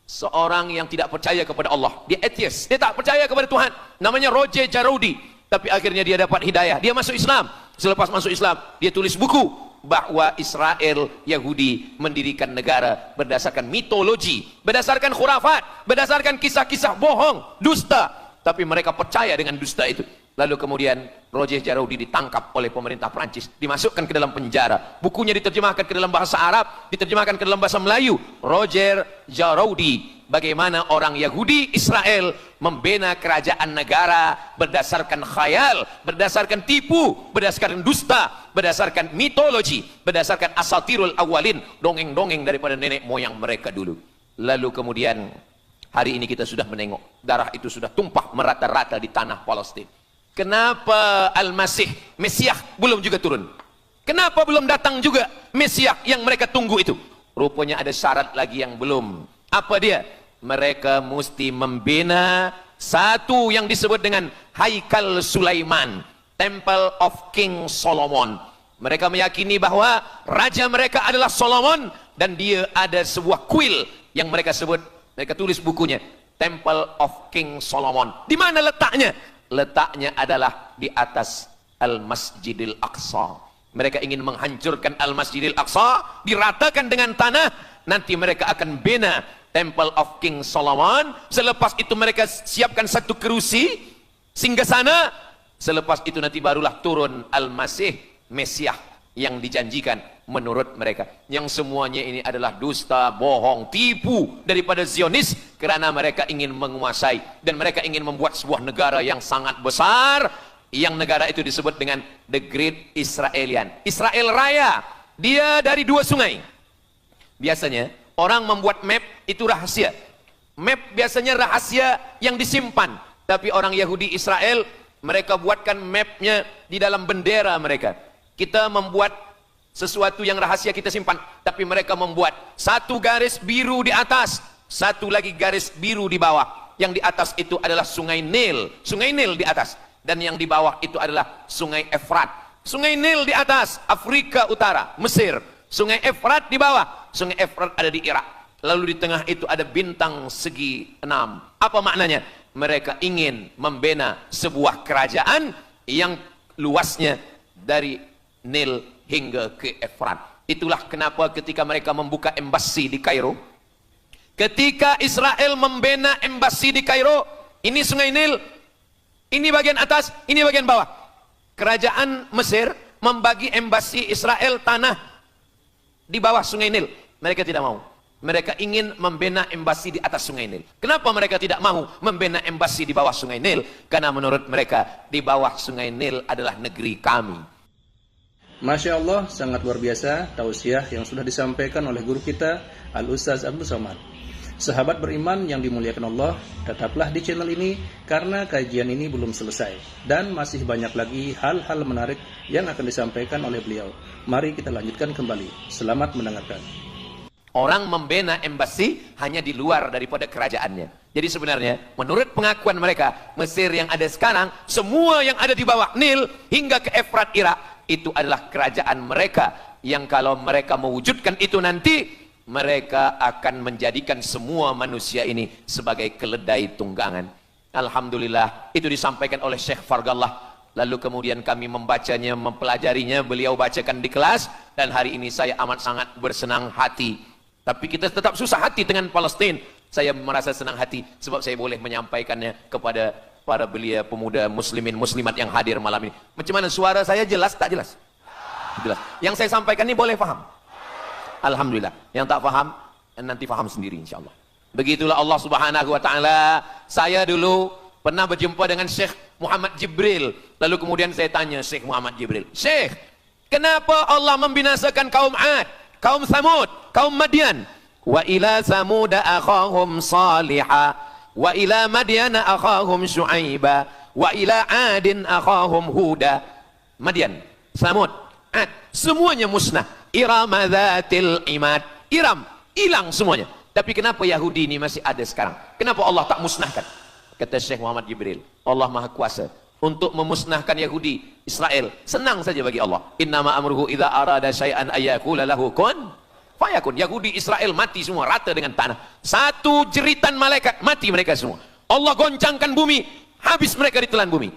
seorang yang tidak percaya kepada Allah. Dia atheist, dia tak percaya kepada Tuhan. Namanya Roger Jaroudi. Tapi akhirnya dia dapat hidayah. Dia masuk Islam. Selepas masuk Islam, dia tulis buku bahwa Israel Yahudi mendirikan negara berdasarkan mitologi, berdasarkan khurafat, berdasarkan kisah-kisah bohong, dusta. Tapi mereka percaya dengan dusta itu. Lalu kemudian Roger Jaroudi ditangkap oleh pemerintah Prancis, dimasukkan ke dalam penjara. Bukunya diterjemahkan ke dalam bahasa Arab, diterjemahkan ke dalam bahasa Melayu. Roger Jaroudi, bagaimana orang Yahudi Israel membina kerajaan negara berdasarkan khayal, berdasarkan tipu, berdasarkan dusta, berdasarkan mitologi, berdasarkan asatirul awalin, dongeng-dongeng daripada nenek moyang mereka dulu. Lalu kemudian hari ini kita sudah menengok darah itu sudah tumpah merata-rata di tanah Palestina. Kenapa Al-Masih Mesiah belum juga turun? Kenapa belum datang juga Mesiah yang mereka tunggu itu? Rupanya ada syarat lagi yang belum. Apa dia? Mereka mesti membina satu yang disebut dengan Haikal Sulaiman, Temple of King Solomon. Mereka meyakini bahwa raja mereka adalah Solomon, dan dia ada sebuah kuil yang mereka sebut, mereka tulis bukunya, Temple of King Solomon. Di mana letaknya? Letaknya adalah di atas Al-Masjidil Aqsa. Mereka ingin menghancurkan Al-Masjidil Aqsa, diratakan dengan tanah. Nanti mereka akan bina Temple of King Solomon. Selepas itu mereka siapkan satu kerusi singgasana. Selepas itu nanti barulah turun Al-Masih Mesiah yang dijanjikan menurut mereka. Yang semuanya ini adalah dusta, bohong, tipu daripada Zionis, kerana mereka ingin menguasai dan mereka ingin membuat sebuah negara yang sangat besar, yang negara itu disebut dengan The Great Israelian. Israel Raya, dia dari 2 sungai. Biasanya orang membuat map itu rahasia. Map biasanya rahasia yang disimpan. Tapi orang Yahudi Israel, mereka buatkan mapnya di dalam bendera mereka. Kita membuat sesuatu yang rahasia kita simpan, tapi mereka membuat satu garis biru di atas, satu lagi garis biru di bawah. Yang di atas itu adalah sungai Nil di atas, dan yang di bawah itu adalah sungai Efrat. Sungai Nil di atas, Afrika Utara, Mesir. Sungai Efrat di bawah, sungai Efrat ada di Irak. Lalu di tengah itu ada bintang segi 6. Apa maknanya? Mereka ingin membina sebuah kerajaan yang luasnya dari Nil hingga ke Efrat. Itulah kenapa ketika mereka membuka embasi di Kairo, ketika Israel membina embasi di Kairo, ini sungai Nil, ini bagian atas, ini bagian bawah. Kerajaan Mesir membagi embasi Israel tanah di bawah sungai Nil. Mereka tidak mau. Mereka ingin membina embasi di atas sungai Nil. Kenapa mereka tidak mau membina embasi di bawah sungai Nil? Karena menurut mereka di bawah sungai Nil adalah negeri kami. Masya Allah, sangat luar biasa tausiah yang sudah disampaikan oleh guru kita Al-Ustaz Abdul Somad. Sahabat beriman yang dimuliakan Allah, tetaplah di channel ini karena kajian ini belum selesai dan masih banyak lagi hal-hal menarik yang akan disampaikan oleh beliau. Mari kita lanjutkan kembali. Selamat mendengarkan. Orang membina embasi hanya di luar daripada kerajaannya. Jadi sebenarnya menurut pengakuan mereka, Mesir yang ada sekarang, semua yang ada di bawah Nil hingga ke Efrat Irak, itu adalah kerajaan mereka, yang kalau mereka mewujudkan itu nanti, mereka akan menjadikan semua manusia ini sebagai keledai tunggangan. Alhamdulillah, itu disampaikan oleh Syekh Fargallah Lalu kemudian kami membacanya, mempelajarinya, beliau bacakan di kelas, dan hari ini saya amat sangat bersenang hati. Tapi kita tetap susah hati dengan Palestina. Saya merasa senang hati sebab saya boleh menyampaikannya kepada para belia pemuda muslimin muslimat yang hadir malam ini. Macam mana suara saya, jelas tak jelas? Jelas. Yang saya sampaikan ini boleh faham? Alhamdulillah. Yang tak faham, nanti faham sendiri insyaAllah. Begitulah Allah Subhanahu wa ta'ala. Saya dulu pernah berjumpa dengan Syekh Muhammad Jibril. Lalu kemudian saya tanya Syekh Muhammad Jibril, Syekh, kenapa Allah membinasakan kaum Ad, kaum Samud, kaum Madian? Wa ila Samuda akhahum Salihah, wa ila Madiana akhahum Syuaiba, wa ila Adin akhahum Huda. Madian, Samud, Ad, semuanya musnah. Irama dzatil imad. Iram, hilang semuanya. Tapi kenapa Yahudi ini masih ada sekarang? Kenapa Allah tak musnahkan? Kata Syekh Muhammad Jibril, Allah Maha Kuasa untuk memusnahkan Yahudi, Israel. Senang saja bagi Allah. Innama amruhu idza arada syai'an ayyaqula lahu kun fayakun. Yahudi Israel mati semua rata dengan tanah. Satu jeritan malaikat mati mereka semua. Allah goncangkan bumi, habis mereka ditelan bumi.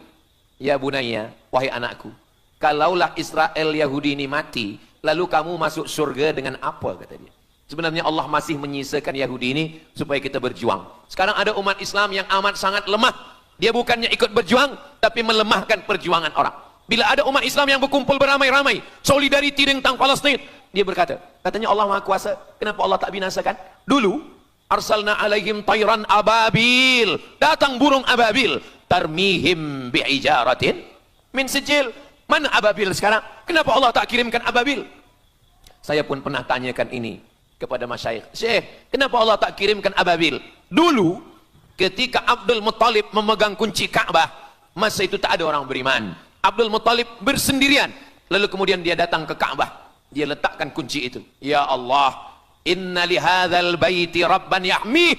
Ya bunayya, wahai anakku, kalaulah Israel Yahudi ini mati, lalu kamu masuk surga dengan apa, kata dia. Sebenarnya Allah masih menyisakan Yahudi ini supaya kita berjuang. Sekarang ada umat Islam yang amat sangat lemah. Dia bukannya ikut berjuang, tapi melemahkan perjuangan orang. Bila ada umat Islam yang berkumpul beramai-ramai, solidariti tentang Palestin, dia berkata, katanya Allah Maha Kuasa, kenapa Allah tak binasakan? Dulu, arsalna alaihim tayran ababil, datang burung ababil, tarmihim bi'ijaratin min sijil. Mana ababil sekarang? Kenapa Allah tak kirimkan ababil? Saya pun pernah tanyakan ini kepada masyayikh, Syekh, kenapa Allah tak kirimkan ababil? Dulu ketika Abdul Muttalib memegang kunci Ka'bah, masa itu tak ada orang beriman. Abdul Muttalib bersendirian, lalu kemudian dia datang ke Ka'bah, dia letakkan kunci itu. Ya Allah, inna li hadzal baiti rabban yahmih.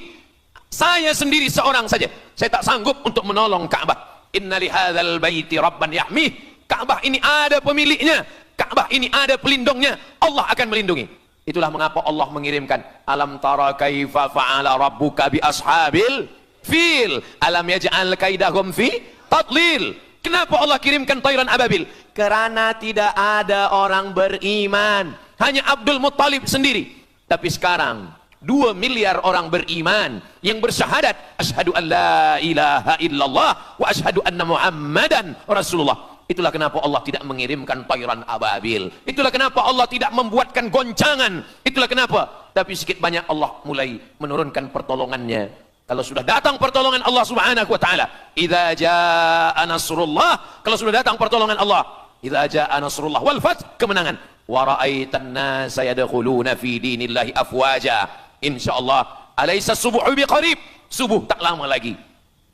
Saya sendiri seorang saja, saya tak sanggup untuk menolong Ka'bah. Inna li hadzal baiti rabban yahmih. Ka'bah ini ada pemiliknya, Ka'bah ini ada pelindungnya, Allah akan melindungi. Itulah mengapa Allah mengirimkan alam tara kaifa fa'ala rabbuka bi ashabil fil alam yaj'al kaidahum fi tadlil. Kenapa Allah kirimkan tayran ababil? Karena tidak ada orang beriman, hanya Abdul Muttalib sendiri. Tapi sekarang 2 miliar orang beriman yang bersyahadat asyhadu an la ilaha illallah wa asyhadu anna muhammadan rasulullah. Itulah kenapa Allah tidak mengirimkan tayran ababil. Itulah kenapa Allah tidak membuatkan goncangan. Itulah kenapa. Tapi sedikit banyak Allah mulai menurunkan pertolongannya. Kalau sudah datang pertolongan Allah Subhanahu wa taala, idza jaa nasrullah, kalau sudah datang pertolongan Allah, idza jaa nasrullah wal fath, kemenangan. Wa ra'aitan nasa yadkhuluna fi dinillahi afwaja. Insyaallah, alaysa subuhu biqarib. Subuh tak lama lagi.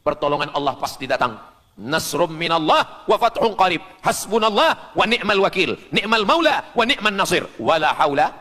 Pertolongan Allah pasti datang. Nasrum minallah wa fathun qarib. Hasbunallah wa ni'mal wakil. Ni'mal maula wa ni'man nasir. Wala haula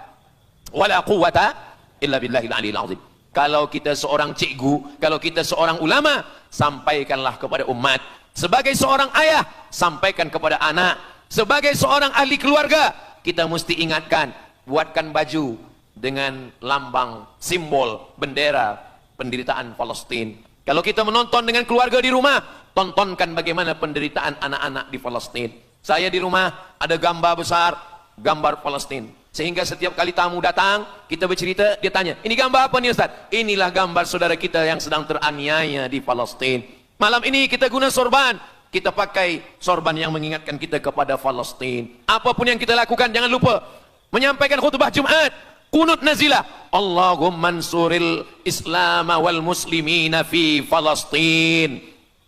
wala quwata illa billahil aliyil azim. Kalau kita seorang cikgu, kalau kita seorang ulama, sampaikanlah kepada umat. Sebagai seorang ayah, sampaikan kepada anak. Sebagai seorang ahli keluarga, kita mesti ingatkan, buatkan baju dengan lambang, simbol, bendera penderitaan Palestina. Kalau kita menonton dengan keluarga di rumah, tontonkan bagaimana penderitaan anak-anak di Palestina. Saya di rumah ada gambar besar, gambar Palestina. Sehingga setiap kali tamu datang, kita bercerita, dia tanya, ini gambar apa nih Ustaz? Inilah gambar saudara kita yang sedang teraniaya di Palestina. Malam ini kita guna sorban, kita pakai sorban yang mengingatkan kita kepada Palestina. Apapun yang kita lakukan, jangan lupa menyampaikan khutbah Jumat, kunut nazilah, Allahumma ansuril Islam wal muslimina fi Palestin.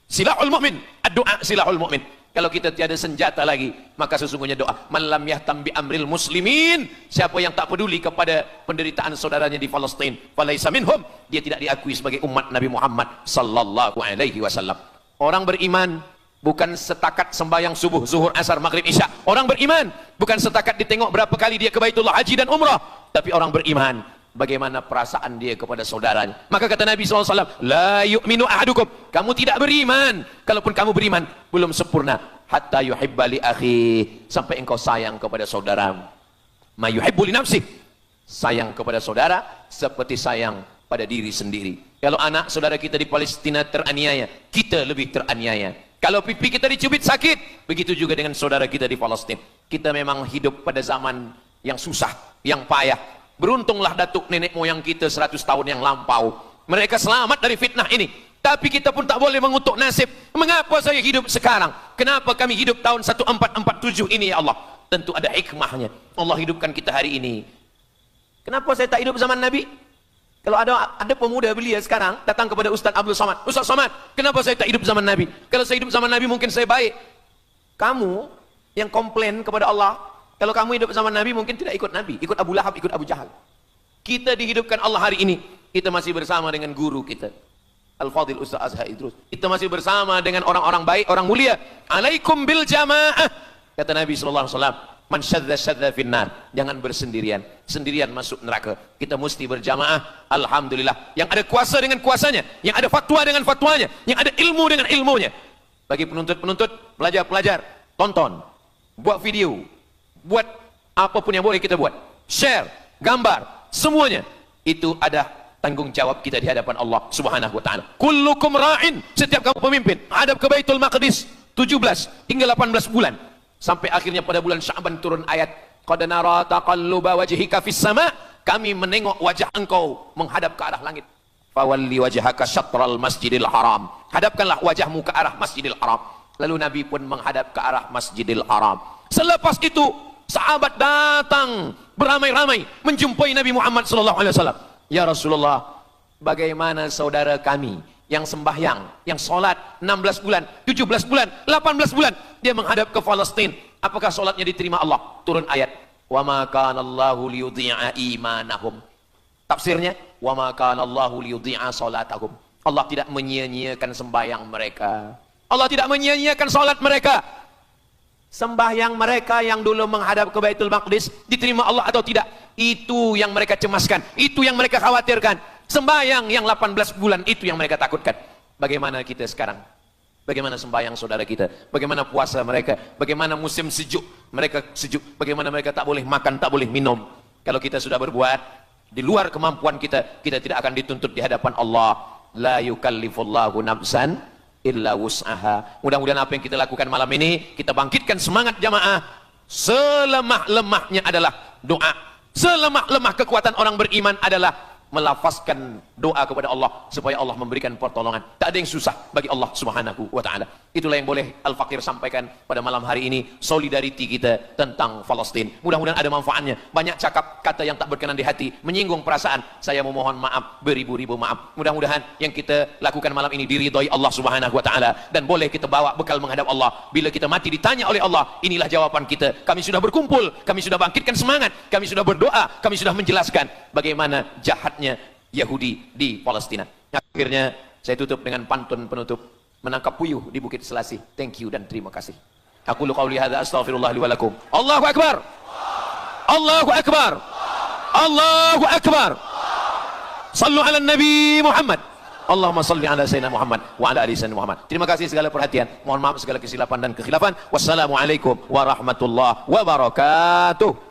Silahul mu'min, doa silahul mu'min. Kalau kita tiada senjata lagi, maka sesungguhnya doa. Man lam yahtam bi amril muslimin, siapa yang tak peduli kepada penderitaan saudaranya di Palestin, falaisa minhum, dia tidak diakui sebagai umat Nabi Muhammad sallallahu alaihi wasallam. Orang beriman bukan setakat sembahyang subuh, zuhur, asar, maghrib, isya. Orang beriman bukan setakat ditengok berapa kali dia ke Baitullah haji dan umrah, tapi orang beriman bagaimana perasaan dia kepada saudaranya. Maka kata Nabi SAW, la yu'minu ahadukum, kamu tidak beriman, kalaupun kamu beriman, belum sempurna, hatta yuhibba li akhi, sampai engkau sayang kepada saudaramu. Ma yuhibbu li nafsih, sayang kepada saudara seperti sayang pada diri sendiri. Kalau anak saudara kita di Palestina teraniaya, kita lebih teraniaya. Kalau pipi kita dicubit sakit, begitu juga dengan saudara kita di Palestina. Kita memang hidup pada zaman yang susah, yang payah. Beruntunglah datuk nenek moyang kita 100 tahun yang lampau. Mereka selamat dari fitnah ini. Tapi kita pun tak boleh mengutuk nasib. Mengapa saya hidup sekarang? Kenapa kami hidup tahun 1447 ini ya Allah? Tentu ada hikmahnya. Allah hidupkan kita hari ini. Kenapa saya tak hidup zaman Nabi? Kalau ada pemuda belia sekarang datang kepada Ustaz Abdul Somad, Ustaz Somad, kenapa saya tak hidup zaman Nabi? Kalau saya hidup zaman Nabi mungkin saya baik. Kamu yang komplain kepada Allah, kalau kamu hidup zaman Nabi mungkin tidak ikut Nabi, ikut Abu Lahab, ikut Abu Jahal. Kita dihidupkan Allah hari ini, kita masih bersama dengan guru kita, Al-Fadhil Ustaz Azhar Idrus. Kita masih bersama dengan orang-orang baik, orang mulia. Alaikum bil jamaah. Kata Nabi SAW, man syadza finnar, jangan bersendirian, sendirian masuk neraka. Kita mesti berjamaah. Alhamdulillah, yang ada kuasa dengan kuasanya, yang ada fatwa dengan fatwanya, yang ada ilmu dengan ilmunya. Bagi penuntut-penuntut, pelajar-pelajar, tonton, buat video, buat apapun yang boleh kita buat, share, gambar, semuanya itu ada tanggung jawab kita di hadapan Allah Subhanahu wa taala. Kullukum ra'in, setiap kamu pemimpin, hadap ke Baitul Maqdis 17 hingga 18 bulan. Sampai akhirnya pada bulan Sya'ban turun ayat, qad nara taqalluba wajhika fis sama', kami menengok wajah engkau menghadap ke arah langit. Fawalli wajhaka syatral masjidil haram, hadapkanlah wajahmu ke arah Masjidil Haram. Lalu Nabi pun menghadap ke arah Masjidil Haram. Selepas itu sahabat datang beramai-ramai menjumpai Nabi Muhammad SAW. Ya Rasulullah, bagaimana saudara kami yang sembahyang, yang sholat 16 bulan, 17 bulan, 18 bulan, dia menghadap ke Palestina. Apakah sholatnya diterima Allah? Turun ayat, wa ma kana Allahu liyudhi'a imanahum. Tafsirnya, wa ma kana Allahu liyudhi'a sholatahum. Allah tidak menyia-nyiakan sembahyang mereka. Allah tidak menyia-nyiakan sholat mereka. Sembahyang mereka yang dulu menghadap ke Baitul Maqdis diterima Allah atau tidak? Itu yang mereka cemaskan, itu yang mereka khawatirkan. Sembahyang yang 18 bulan itu yang mereka takutkan. Bagaimana kita sekarang? Bagaimana sembahyang saudara kita? Bagaimana puasa mereka? Bagaimana musim sejuk? Mereka sejuk. Bagaimana mereka tak boleh makan, tak boleh minum? Kalau kita sudah berbuat di luar kemampuan kita, kita tidak akan dituntut di hadapan Allah. La yukallifullahu nafsan illa wus'aha. Mudah-mudahan apa yang kita lakukan malam ini, kita bangkitkan semangat jamaah. Selemah-lemahnya adalah doa. Selemah-lemah kekuatan orang beriman adalah melafazkan doa kepada Allah supaya Allah memberikan pertolongan. Tak ada yang susah bagi Allah Subhanahu wa taala. Itulah yang boleh Al-Fakir sampaikan pada malam hari ini, solidariti kita tentang Palestina. Mudah-mudahan ada manfaatnya. Banyak cakap kata yang tak berkenan di hati, menyinggung perasaan. Saya memohon maaf, beribu-ribu maaf. Mudah-mudahan yang kita lakukan malam ini diridhai Allah Subhanahu wa taala dan boleh kita bawa bekal menghadap Allah. Bila kita mati ditanya oleh Allah, inilah jawaban kita. Kami sudah berkumpul, kami sudah bangkitkan semangat, kami sudah berdoa, kami sudah menjelaskan bagaimana jahatnya Yahudi di Palestina. Akhirnya saya tutup dengan pantun penutup, menangkap puyuh di Bukit Selasi. Thank you dan terima kasih. Aku lu qauli hadza astaghfirullah li wa lakum. Allahu akbar. Allahu akbar. Allahu akbar. Sallu ala Nabi Muhammad. Allahumma salli ala Sayyidina Muhammad wa ala ali Sayyidina Muhammad. Terima kasih segala perhatian. Mohon maaf segala kesilapan dan kekhilafan. Wassalamualaikum warahmatullahi wabarakatuh.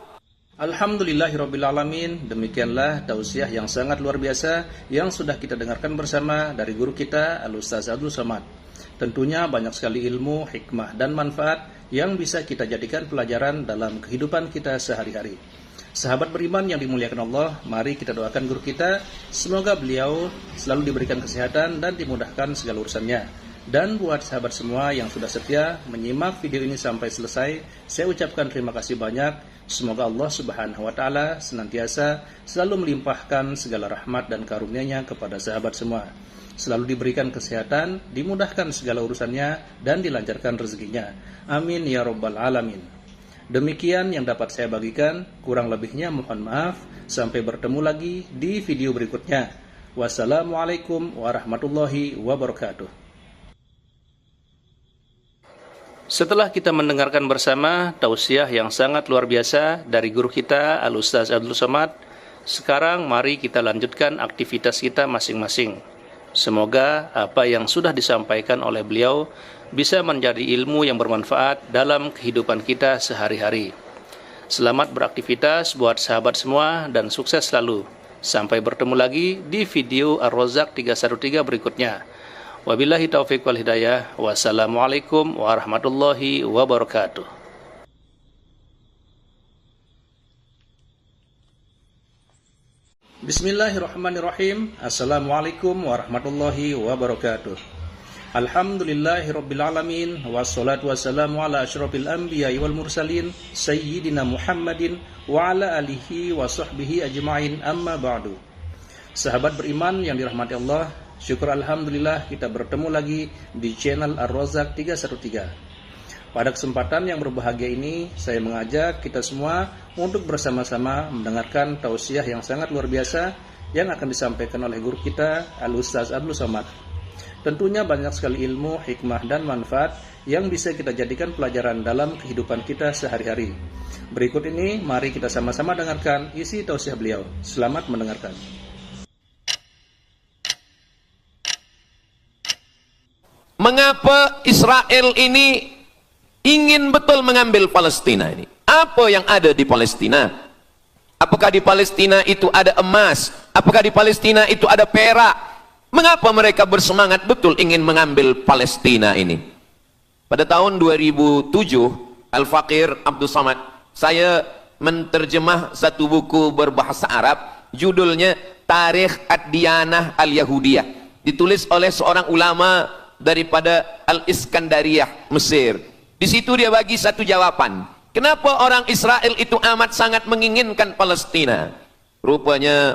Alhamdulillahirrabbilalamin. Demikianlah tausiah yang sangat luar biasa yang sudah kita dengarkan bersama dari guru kita Al-Ustaz Abdul Somad. Tentunya banyak sekali ilmu, hikmah dan manfaat yang bisa kita jadikan pelajaran dalam kehidupan kita sehari-hari. Sahabat beriman yang dimuliakan Allah, mari kita doakan guru kita, semoga beliau selalu diberikan kesehatan dan dimudahkan segala urusannya. Dan buat sahabat semua yang sudah setia menyimak video ini sampai selesai, saya ucapkan terima kasih banyak. Semoga Allah Subhanahu wa taala senantiasa selalu melimpahkan segala rahmat dan karunia-Nya kepada sahabat semua. Selalu diberikan kesehatan, dimudahkan segala urusannya dan dilancarkan rezekinya. Amin ya rabbal alamin. Demikian yang dapat saya bagikan, kurang lebihnya mohon maaf. Sampai bertemu lagi di video berikutnya. Wassalamualaikum warahmatullahi wabarakatuh. Setelah kita mendengarkan bersama tausiah yang sangat luar biasa dari guru kita Al-Ustaz Abdul Somad, sekarang mari kita lanjutkan aktivitas kita masing-masing. Semoga apa yang sudah disampaikan oleh beliau bisa menjadi ilmu yang bermanfaat dalam kehidupan kita sehari-hari. Selamat beraktivitas buat sahabat semua dan sukses selalu. Sampai bertemu lagi di video Ar-Razzaq 313 berikutnya. Wabillahi taufiq wal hidayah. Wassalamualaikum warahmatullahi wabarakatuh. Bismillahirrahmanirrahim. Assalamualaikum warahmatullahi wabarakatuh. Alhamdulillahirabbil alamin wassalatu wassalamu ala asyrofil anbiya'i wal mursalin sayyidina Muhammadin wa ala alihi wa sahbihi ajma'in, amma ba'du. Sahabat beriman yang dirahmati Allah, syukur alhamdulillah kita bertemu lagi di channel Ar-Razzaq 313. Pada kesempatan yang berbahagia ini, saya mengajak kita semua untuk bersama-sama mendengarkan tausiah yang sangat luar biasa yang akan disampaikan oleh guru kita, Al-Ustaz Abdul Somad. Tentunya banyak sekali ilmu, hikmah, dan manfaat yang bisa kita jadikan pelajaran dalam kehidupan kita sehari-hari. Berikut ini, mari kita sama-sama dengarkan isi tausiah beliau. Selamat mendengarkan. Mengapa Israel ini ingin betul mengambil Palestina ini? Apa yang ada di Palestina? Apakah di Palestina itu ada emas? Apakah di Palestina itu ada perak? Mengapa mereka bersemangat betul ingin mengambil Palestina ini? Pada tahun 2007, Al-Faqir Abdul Somad, saya menterjemah satu buku berbahasa Arab, judulnya Tarikh Ad-Diyanah Al-Yahudiyah, ditulis oleh seorang ulama daripada Al-Iskandariyah, Mesir. Di situ dia bagi satu jawaban. Kenapa orang Israel itu amat sangat menginginkan Palestina? Rupanya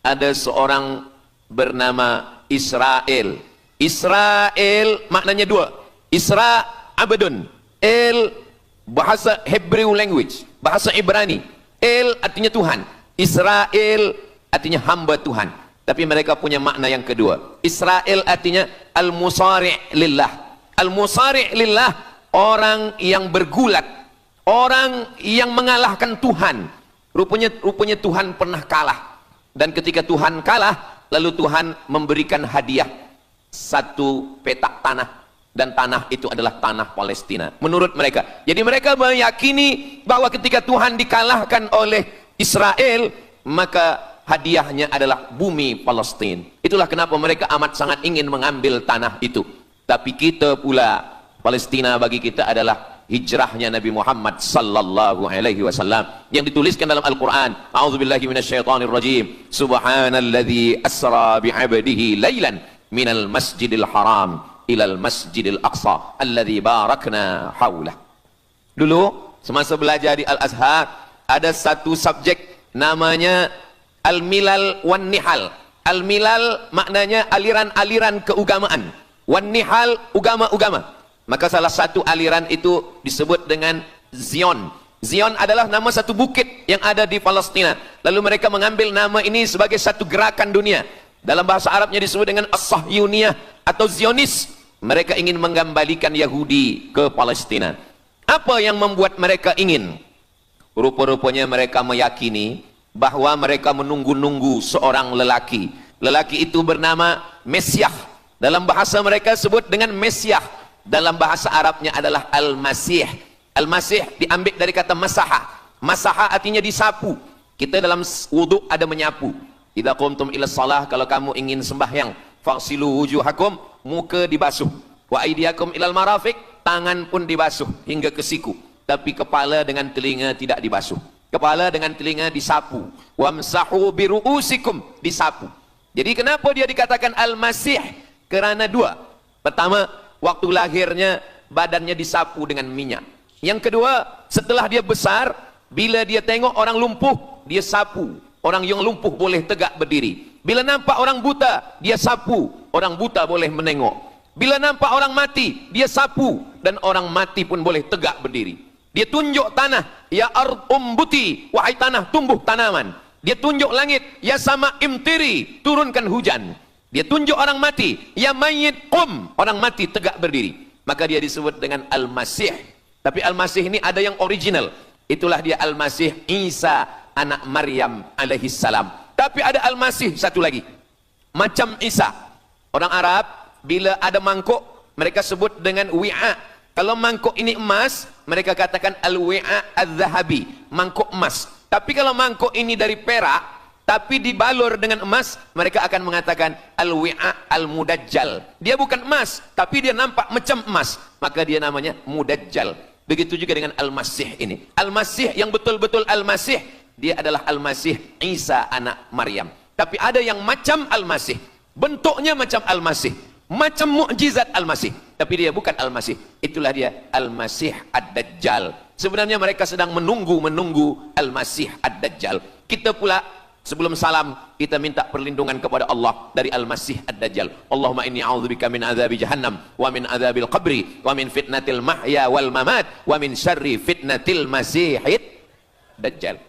ada seorang bernama Israel. Israel maknanya dua. Isra abdun. El bahasa Hebrew language, bahasa Ibrani. El artinya Tuhan. Israel artinya hamba Tuhan. Tapi mereka punya makna yang kedua. Israel artinya al-musari' lillah. Al-musari' lillah, orang yang bergulat, orang yang mengalahkan Tuhan. Rupanya Tuhan pernah kalah. Dan ketika Tuhan kalah, lalu Tuhan memberikan hadiah satu petak tanah, dan tanah itu adalah tanah Palestina menurut mereka. Jadi mereka meyakini bahwa ketika Tuhan dikalahkan oleh Israel, maka hadiahnya adalah bumi Palestina. Itulah kenapa mereka amat sangat ingin mengambil tanah itu. Tapi kita pula, Palestina bagi kita adalah hijrahnya Nabi Muhammad sallallahu alaihi wasallam yang dituliskan dalam Al-Qur'an. A'udzubillahi minasyaitonir rajim. Subhanalladzi asra bi'abdihi lailan minal masjidil haram ilal masjidil aqsa alladzi barakna haulah. Dulu semasa belajar di Al-Azhar ada satu subjek namanya Al-Milal wan Nihal. Al-Milal maknanya aliran-aliran keagamaan, wan Nihal agama-agama. Maka salah satu aliran itu disebut dengan Zion. Zion adalah nama satu bukit yang ada di Palestina. Lalu mereka mengambil nama ini sebagai satu gerakan dunia. Dalam bahasa Arabnya disebut dengan As-Sahyuniyah atau Zionis. Mereka ingin mengembalikan Yahudi ke Palestina. Apa yang membuat mereka ingin? Rupa-rupanya mereka meyakini bahwa mereka menunggu-nunggu seorang lelaki. Lelaki itu bernama Mesiah. Dalam bahasa mereka sebut dengan Mesiah. Dalam bahasa Arabnya adalah Al-Masih. Al-Masih diambil dari kata masaha. Masaha artinya disapu. Kita dalam wudhu ada menyapu. Idza qumtum ila shalah, kalau kamu ingin sembahyang, faghsilu wujuhakum, muka dibasuh. Wa aydiyakum ilal marafiq, tangan pun dibasuh hingga ke siku. Tapi kepala dengan telinga tidak dibasuh. Kepala dengan telinga disapu. Wamsahu biru'usikum, disapu. Jadi kenapa dia dikatakan Al-Masih? Kerana dua. Pertama, waktu lahirnya badannya disapu dengan minyak. Yang kedua, setelah dia besar, bila dia tengok orang lumpuh, dia sapu. Orang yang lumpuh boleh tegak berdiri. Bila nampak orang buta, dia sapu. Orang buta boleh menengok. Bila nampak orang mati, dia sapu. Dan orang mati pun boleh tegak berdiri. Dia tunjuk tanah, ya ard umbuti, wahai tanah tumbuh tanaman. Dia tunjuk langit, ya sama imtiri, turunkan hujan. Dia tunjuk orang mati, ya mayyit qum, orang mati tegak berdiri. Maka dia disebut dengan Al-Masih. Tapi Al-Masih ini ada yang original. Itulah dia Al-Masih Isa anak Maryam alaihi salam. Tapi ada Al-Masih satu lagi. Macam Isa. Orang Arab bila ada mangkuk, mereka sebut dengan wi'a. Kalau mangkuk ini emas, mereka katakan al-wi'a az-zahabi, mangkuk emas. Tapi kalau mangkuk ini dari perak, tapi dibalur dengan emas, mereka akan mengatakan al-wi'a al-mudajjal. Dia bukan emas, tapi dia nampak macam emas, maka dia namanya mudajjal. Begitu juga dengan Al-Masih ini. Al-Masih yang betul-betul Al-Masih, dia adalah Al-Masih Isa anak Maryam. Tapi ada yang macam Al-Masih, bentuknya macam Al-Masih, macam mukjizat Al-Masih, tapi dia bukan Al-Masih. Itulah dia Al-Masih Ad-Dajjal. Sebenarnya mereka sedang menunggu Al-Masih Ad-Dajjal. Kita pula sebelum salam kita minta perlindungan kepada Allah dari Al-Masih Ad-Dajjal. Allahumma inni a'udzubika min adzabi jahannam wa min adzabil qabri wa min fitnatil mahya wal mamat wa min syarri fitnatil masihid Dajjal.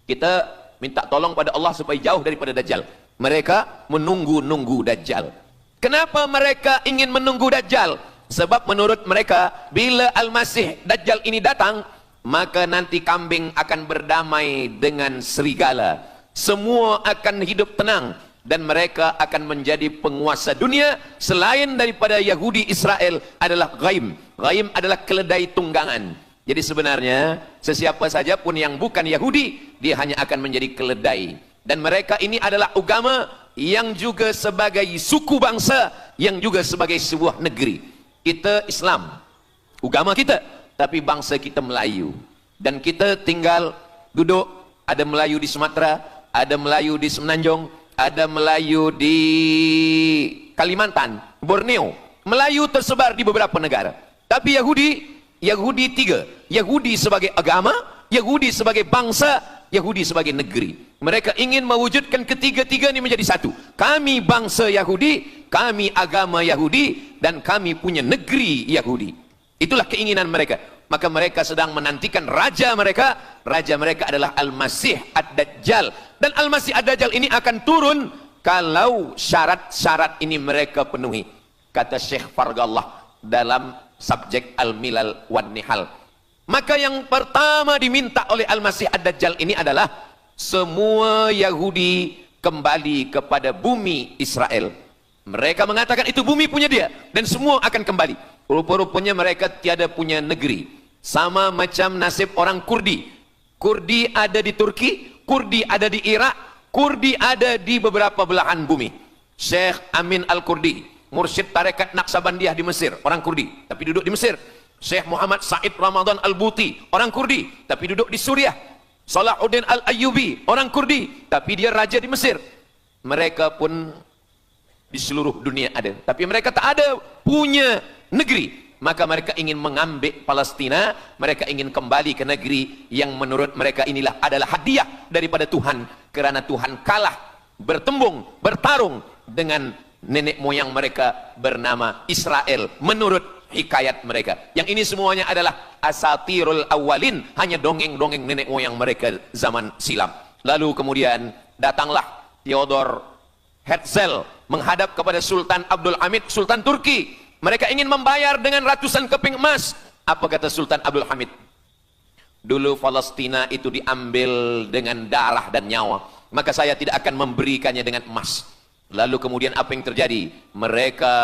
Kita minta tolong pada Allah supaya jauh daripada Dajjal. Mereka menunggu Dajjal. Kenapa mereka ingin menunggu Dajjal? Sebab menurut mereka, bila Al-Masih Dajjal ini datang, maka nanti kambing akan berdamai dengan serigala. Semua akan hidup tenang, dan mereka akan menjadi penguasa dunia. Selain daripada Yahudi Israel adalah ghaim. Ghaim adalah keledai tunggangan. Jadi sebenarnya, sesiapa saja pun yang bukan Yahudi, dia hanya akan menjadi keledai. Dan mereka ini adalah agama yang juga sebagai suku bangsa, yang juga sebagai sebuah negeri. Kita Islam, agama kita, tapi bangsa kita Melayu. Dan kita tinggal duduk, ada Melayu di Sumatera, ada Melayu di Semenanjung, ada Melayu di Kalimantan, Borneo. Melayu tersebar di beberapa negara. Tapi Yahudi tiga. Yahudi sebagai agama, Yahudi sebagai bangsa, Yahudi sebagai negeri. Mereka ingin mewujudkan ketiga-tiga ini menjadi satu. Kami bangsa Yahudi, kami agama Yahudi, dan kami punya negeri Yahudi. Itulah keinginan mereka. Maka mereka sedang menantikan raja mereka. Raja mereka adalah Al-Masih Ad-Dajjal. Dan Al-Masih Ad-Dajjal ini akan turun kalau syarat-syarat ini mereka penuhi. Kata Syekh Fargallah dalam subjek Al-Milal wan Nihal. Maka yang pertama diminta oleh Al-Masih Ad-Dajjal ini adalah semua Yahudi kembali kepada bumi Israel. Mereka mengatakan itu bumi punya dia, dan semua akan kembali. Rupa-rupanya mereka tiada punya negeri. Sama macam nasib orang Kurdi. Kurdi ada di Turki, Kurdi ada di Irak, Kurdi ada di beberapa belahan bumi. Syekh Amin Al-Kurdi, mursyid tarekat Naqsabandiyah di Mesir, orang Kurdi, tapi duduk di Mesir. Syekh Muhammad Said Ramadan Al-Buti, orang Kurdi, tapi duduk di Suriah. Salahuddin Al-Ayyubi, orang Kurdi, tapi dia raja di Mesir. Mereka pun di seluruh dunia ada, tapi mereka tak ada punya negeri. Maka mereka ingin mengambil Palestina, mereka ingin kembali ke negeri yang menurut mereka inilah adalah hadiah daripada Tuhan, kerana Tuhan kalah bertarung dengan nenek moyang mereka bernama Israel menurut hikayat mereka. Yang ini semuanya adalah asatirul awalin, hanya dongeng-dongeng nenek moyang mereka zaman silam. Lalu kemudian datanglah Theodor Herzl menghadap kepada Sultan Abdul Hamid, Sultan Turki. Mereka ingin membayar dengan ratusan keping emas. Apa kata Sultan Abdul Hamid? Dulu Palestina itu diambil dengan darah dan nyawa, maka saya tidak akan memberikannya dengan emas. Lalu kemudian apa yang terjadi? Mereka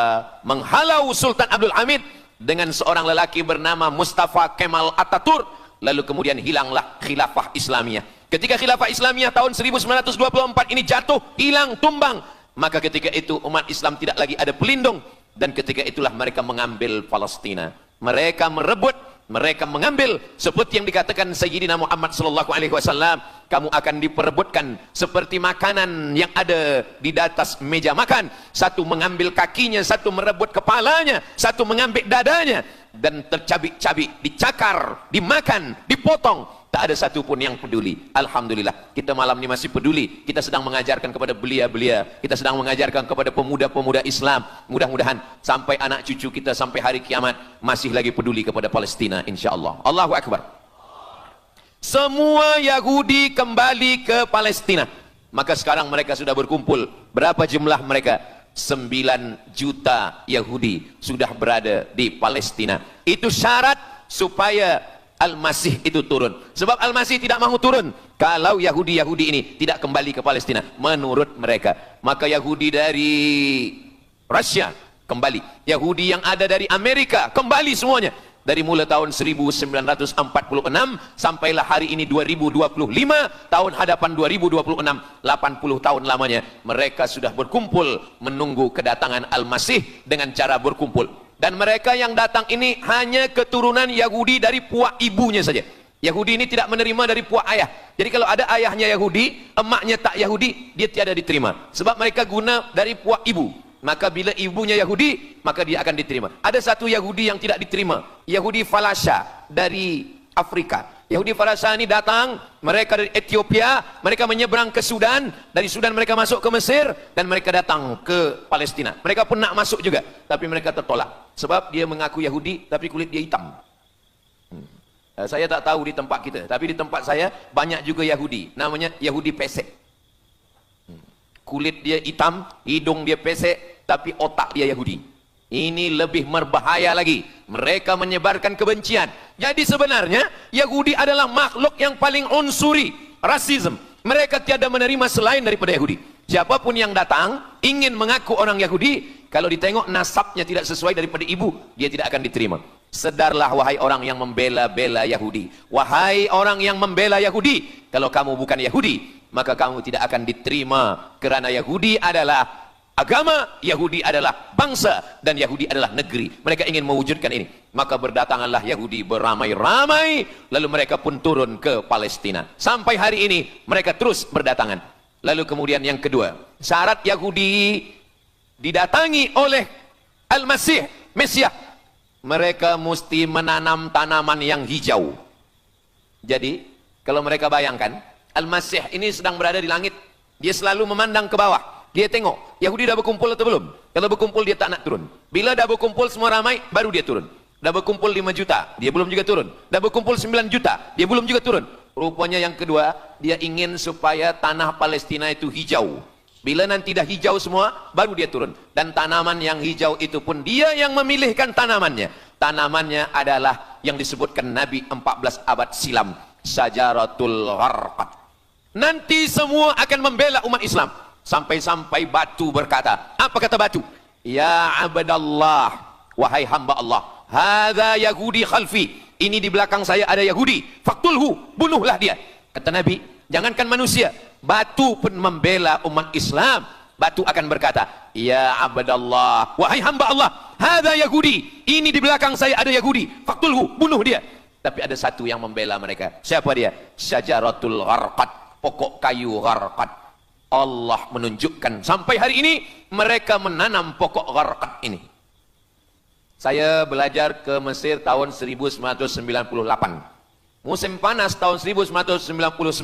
menghalau Sultan Abdul Hamid dengan seorang lelaki bernama Mustafa Kemal Ataturk. Lalu kemudian hilanglah khilafah Islamiyah. Ketika khilafah Islamiyah tahun 1924 ini jatuh, hilang, tumbang, maka ketika itu umat Islam tidak lagi ada pelindung. Dan ketika itulah mereka mengambil Palestina. Mereka merebut, mereka mengambil, seperti yang dikatakan Sayyidina Muhammad sallallahu alaihi wasallam, kamu akan diperebutkan seperti makanan yang ada di atas meja makan. Satu mengambil kakinya, satu merebut kepalanya, satu mengambil dadanya, dan tercabik-cabik, dicakar, dimakan, dipotong. Tak ada satu pun yang peduli. Alhamdulillah, kita malam ini masih peduli. Kita sedang mengajarkan kepada belia-belia, kita sedang mengajarkan kepada pemuda-pemuda Islam. Mudah-mudahan sampai anak cucu kita sampai hari kiamat masih lagi peduli kepada Palestina, insyaAllah. Allahu Akbar. Semua Yahudi kembali ke Palestina. Maka sekarang mereka sudah berkumpul. Berapa jumlah mereka? 9 juta Yahudi sudah berada di Palestina. Itu syarat supaya Al-Masih itu turun. Sebab Al-Masih tidak mahu turun kalau Yahudi-Yahudi ini tidak kembali ke Palestina menurut mereka. Maka Yahudi dari Rusia kembali, Yahudi yang ada dari Amerika kembali semuanya. dari mulai tahun 1946 sampailah hari ini 2025, tahun hadapan 2026, 80 tahun lamanya mereka sudah berkumpul menunggu kedatangan Al-Masih dengan cara berkumpul. Dan mereka yang datang ini hanya keturunan Yahudi dari puak ibunya saja. Yahudi ini tidak menerima dari puak ayah. Jadi kalau ada ayahnya Yahudi, emaknya tak Yahudi, dia tiada diterima. Sebab mereka guna dari puak ibu. Maka bila ibunya Yahudi, maka dia akan diterima. Ada satu Yahudi yang tidak diterima. Yahudi Falasha dari Afrika. Yahudi Falasha ini datang, mereka dari Ethiopia, mereka menyeberang ke Sudan. Dari Sudan mereka masuk ke Mesir, dan mereka datang ke Palestina. Mereka pun nak masuk juga, tapi mereka tertolak. Sebab dia mengaku Yahudi, tapi kulit dia hitam. Saya tak tahu di tempat kita, tapi di tempat saya banyak juga Yahudi, namanya Yahudi pesek. Kulit dia hitam, hidung dia pesek, tapi otak dia Yahudi. Ini lebih berbahaya lagi, mereka menyebarkan kebencian. Jadi sebenarnya Yahudi adalah makhluk yang paling unsuri, rasisme. Mereka tiada menerima selain daripada Yahudi. Siapapun yang datang ingin mengaku orang Yahudi, kalau ditengok nasabnya tidak sesuai daripada ibu, dia tidak akan diterima. Sedarlah wahai orang yang membela-bela Yahudi. Wahai orang yang membela Yahudi, kalau kamu bukan Yahudi, maka kamu tidak akan diterima. Kerana Yahudi adalah agama, Yahudi adalah bangsa, dan Yahudi adalah negeri. Mereka ingin mewujudkan ini. Maka berdatanganlah Yahudi beramai-ramai, lalu mereka pun turun ke Palestina. Sampai hari ini mereka terus berdatangan. Lalu kemudian yang kedua, syarat Yahudi didatangi oleh Al-Masih, Mesias, mereka mesti menanam tanaman yang hijau. Jadi kalau mereka bayangkan Al-Masih ini sedang berada di langit, dia selalu memandang ke bawah, dia tengok Yahudi dah berkumpul atau belum. Kalau berkumpul dia tak nak turun. Bila dah berkumpul semua ramai, baru dia turun. Dah berkumpul 5 juta, dia belum juga turun. Dah berkumpul 9 juta, dia belum juga turun. Rupanya yang kedua, dia ingin supaya tanah Palestina itu hijau. Bila nanti dah hijau semua, baru dia turun. Dan tanaman yang hijau itu pun dia yang memilihkan tanamannya. Tanamannya adalah yang disebutkan Nabi 14 abad silam, Syajaratul Gharqad. Nanti semua akan membela umat Islam. Sampai-sampai batu berkata, apa kata batu? Ya abdallah, wahai hamba Allah, hadza Yahudi khalfi, ini di belakang saya ada Yahudi, faktulhu, bunuhlah dia. Kata Nabi, jangankan manusia, batu pun membela umat Islam. Batu akan berkata, ya abdallah, wahai hamba Allah, hadza Yahudi, ini di belakang saya ada Yahudi, faktulhu, bunuh dia. Tapi ada satu yang membela mereka. Siapa dia? Syajaratul Gharqad, pokok kayu Gharqad. Allah menunjukkan sampai hari ini mereka menanam pokok Gharqad ini. Saya belajar ke Mesir tahun 1998. Musim panas tahun 1999,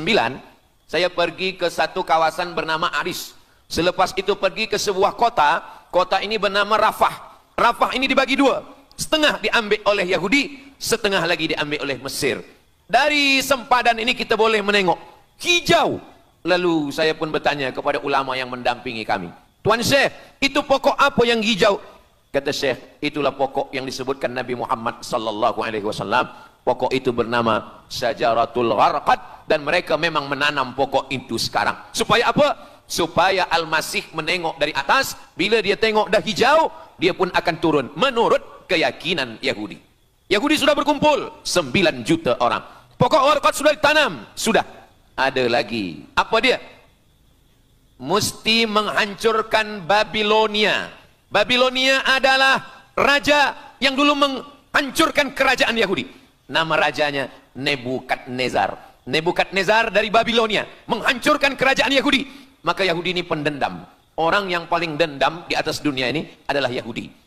saya pergi ke satu kawasan bernama Aris. Selepas itu pergi ke sebuah kota, kota ini bernama Rafah. Rafah ini dibagi dua, setengah diambil oleh Yahudi, setengah lagi diambil oleh Mesir. Dari sempadan ini kita boleh menengok hijau. Lalu saya pun bertanya kepada ulama yang mendampingi kami, Tuan Syekh, itu pokok apa yang hijau? Kata Syekh, itulah pokok yang disebutkan Nabi Muhammad sallallahu alaihi wasallam. Pokok itu bernama Syajaratul Gharqad, dan mereka memang menanam pokok itu sekarang. Supaya apa? Supaya Al-Masih menengok dari atas, bila dia tengok dah hijau, dia pun akan turun menurut keyakinan Yahudi. Yahudi sudah berkumpul 9 juta orang. Pokok Gharqad sudah ditanam, sudah. Ada lagi. Apa dia? Mesti menghancurkan Babilonia. Babilonia adalah raja yang dulu menghancurkan kerajaan Yahudi. Nama rajanya Nebukadnezar. Nebukadnezar dari Babilonia menghancurkan kerajaan Yahudi. Maka Yahudi ini pendendam. Orang yang paling dendam di atas dunia ini adalah Yahudi.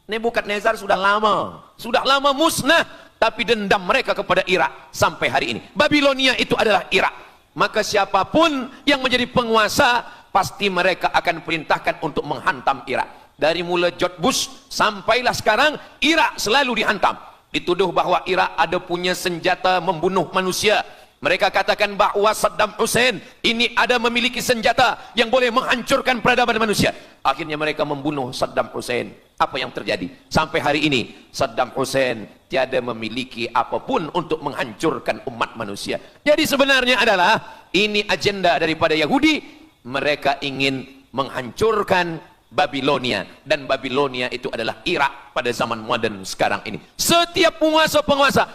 Nebukadnezar sudah lama musnah, tapi dendam mereka kepada Irak sampai hari ini. Babilonia itu adalah Irak. Maka siapapun yang menjadi penguasa, pasti mereka akan perintahkan untuk menghantam Irak. Dari mula George Bush sampailah sekarang, Irak selalu dihantam. Dituduh bahwa Irak ada punya senjata membunuh manusia. Mereka katakan bahwa Saddam Hussein ini ada memiliki senjata yang boleh menghancurkan peradaban manusia. Akhirnya mereka membunuh Saddam Hussein. Apa yang terjadi? Sampai hari ini Saddam Hussein tiada memiliki apapun untuk menghancurkan umat manusia. Jadi sebenarnya adalah ini agenda daripada Yahudi. Mereka ingin menghancurkan Babilonia, dan Babilonia itu adalah Irak pada zaman modern sekarang ini. Setiap penguasa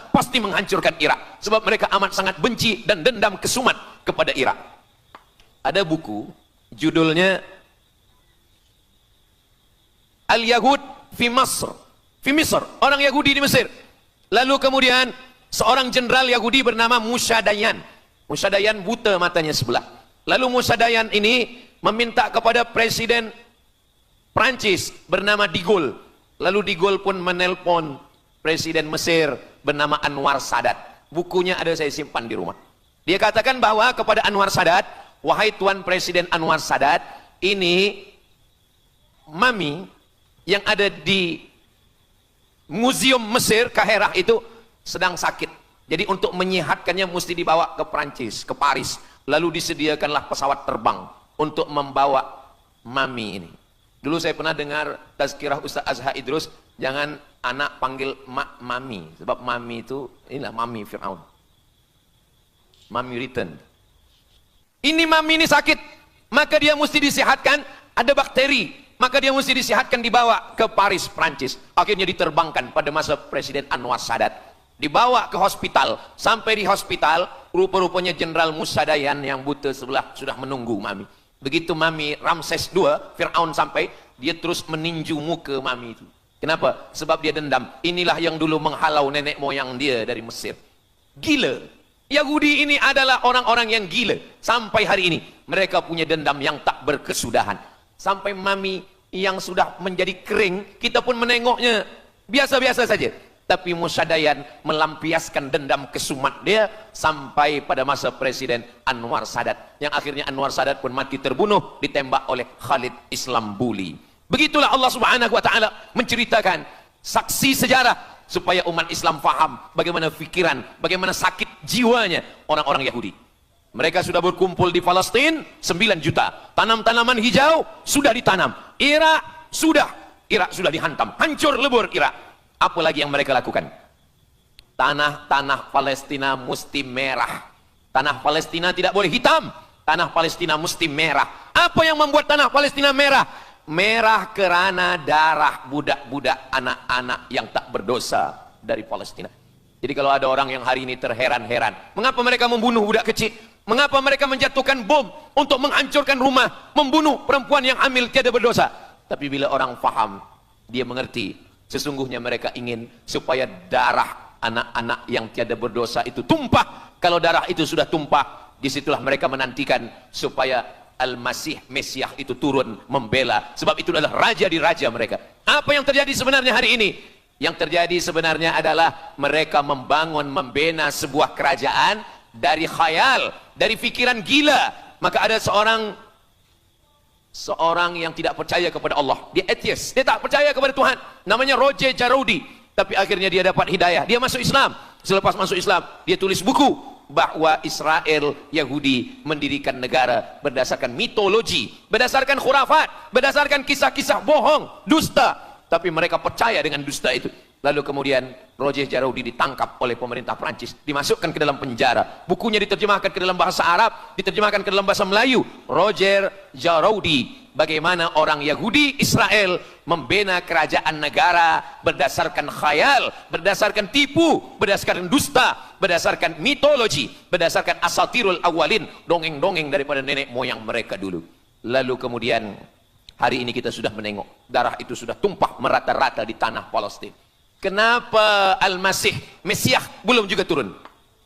pasti menghancurkan Irak sebab mereka amat sangat benci dan dendam kesumat kepada Irak. Ada buku judulnya Al-Yahud fi Masr, orang Yahudi di Mesir. Lalu kemudian seorang jenderal Yahudi bernama Musa Dayan buta matanya sebelah. Lalu Musa Dayan ini meminta kepada Presiden Prancis bernama de Gaulle. Lalu de Gaulle pun menelpon Presiden Mesir bernama Anwar Sadat. Bukunya ada, saya simpan di rumah. Dia katakan bahwa kepada Anwar Sadat, wahai Tuan Presiden Anwar Sadat, ini mami yang ada di Museum Mesir Kaherah itu sedang sakit. Jadi untuk menyehatkannya mesti dibawa ke Prancis, ke Paris. Lalu disediakanlah pesawat terbang untuk membawa mami ini. Dulu saya pernah dengar tazkirah Ustaz Azhar Idrus, jangan anak panggil mak mami, sebab mami itu inilah mami Fir'aun. Mami return. Ini mami ini sakit, maka dia mesti disehatkan, ada bakteri, maka dia mesti disehatkan, dibawa ke Paris, Prancis. Akhirnya diterbangkan pada masa Presiden Anwar Sadat. Dibawa ke hospital, sampai di hospital, rupa-rupanya Jenderal Musa Dayan yang buta sebelah sudah menunggu mami. Begitu mami Ramses II, Fir'aun sampai, dia terus meninju muka mami itu. Kenapa? Sebab dia dendam. Inilah yang dulu menghalau nenek moyang dia dari Mesir. Gila. Yahudi ini adalah orang-orang yang gila. Sampai hari ini, mereka punya dendam yang tak berkesudahan. Sampai mami yang sudah menjadi kering, kita pun menengoknya biasa-biasa saja. Tapi Musa Dayan melampiaskan dendam kesumat dia sampai pada masa Presiden Anwar Sadat, yang akhirnya Anwar Sadat pun mati terbunuh ditembak oleh Khalid Islambuli. Begitulah Allah Subhanahu wa taala menceritakan saksi sejarah supaya umat Islam faham bagaimana pikiran, bagaimana sakit jiwanya orang-orang Yahudi. Mereka sudah berkumpul di Palestina 9 juta. Tanam-tanaman hijau sudah ditanam. Irak sudah dihantam, hancur lebur Irak. Apa lagi yang mereka lakukan? Tanah Palestina mesti merah. Tanah Palestina tidak boleh hitam. Tanah Palestina mesti merah. Apa yang membuat tanah Palestina merah? Merah kerana darah budak-budak, anak-anak yang tak berdosa dari Palestina. Jadi kalau ada orang yang hari ini terheran-heran, mengapa mereka membunuh budak kecil? Mengapa mereka menjatuhkan bom untuk menghancurkan rumah, membunuh perempuan yang hamil tiada berdosa? Tapi bila orang faham, dia mengerti. Sesungguhnya mereka ingin supaya darah anak-anak yang tiada berdosa itu tumpah. Kalau darah itu sudah tumpah, disitulah mereka menantikan supaya Al-Masih, Mesiah itu turun membela. Sebab itu adalah raja di raja mereka. Apa yang terjadi sebenarnya hari ini? Yang terjadi sebenarnya adalah mereka membangun, membina sebuah kerajaan dari khayal, dari pikiran gila. Maka ada seorang yang tidak percaya kepada Allah, dia atheist, dia tak percaya kepada Tuhan, namanya Roger Jarroudi. Tapi akhirnya dia dapat hidayah, dia masuk Islam. Selepas masuk Islam, dia tulis buku bahwa Israel, Yahudi mendirikan negara berdasarkan mitologi, berdasarkan khurafat, berdasarkan kisah-kisah bohong, dusta. Tapi mereka percaya dengan dusta itu. Lalu kemudian Roger Jarroudi ditangkap oleh pemerintah Prancis, dimasukkan ke dalam penjara. Bukunya diterjemahkan ke dalam bahasa Arab, diterjemahkan ke dalam bahasa Melayu. Roger Jarroudi, bagaimana orang Yahudi Israel membina kerajaan negara berdasarkan khayal, berdasarkan tipu, berdasarkan dusta, berdasarkan mitologi, berdasarkan asatirul awalin, dongeng-dongeng daripada nenek moyang mereka dulu. Lalu kemudian hari ini kita sudah menengok, darah itu sudah tumpah merata-rata di tanah Palestina. Kenapa Al-Masih, Mesiah belum juga turun?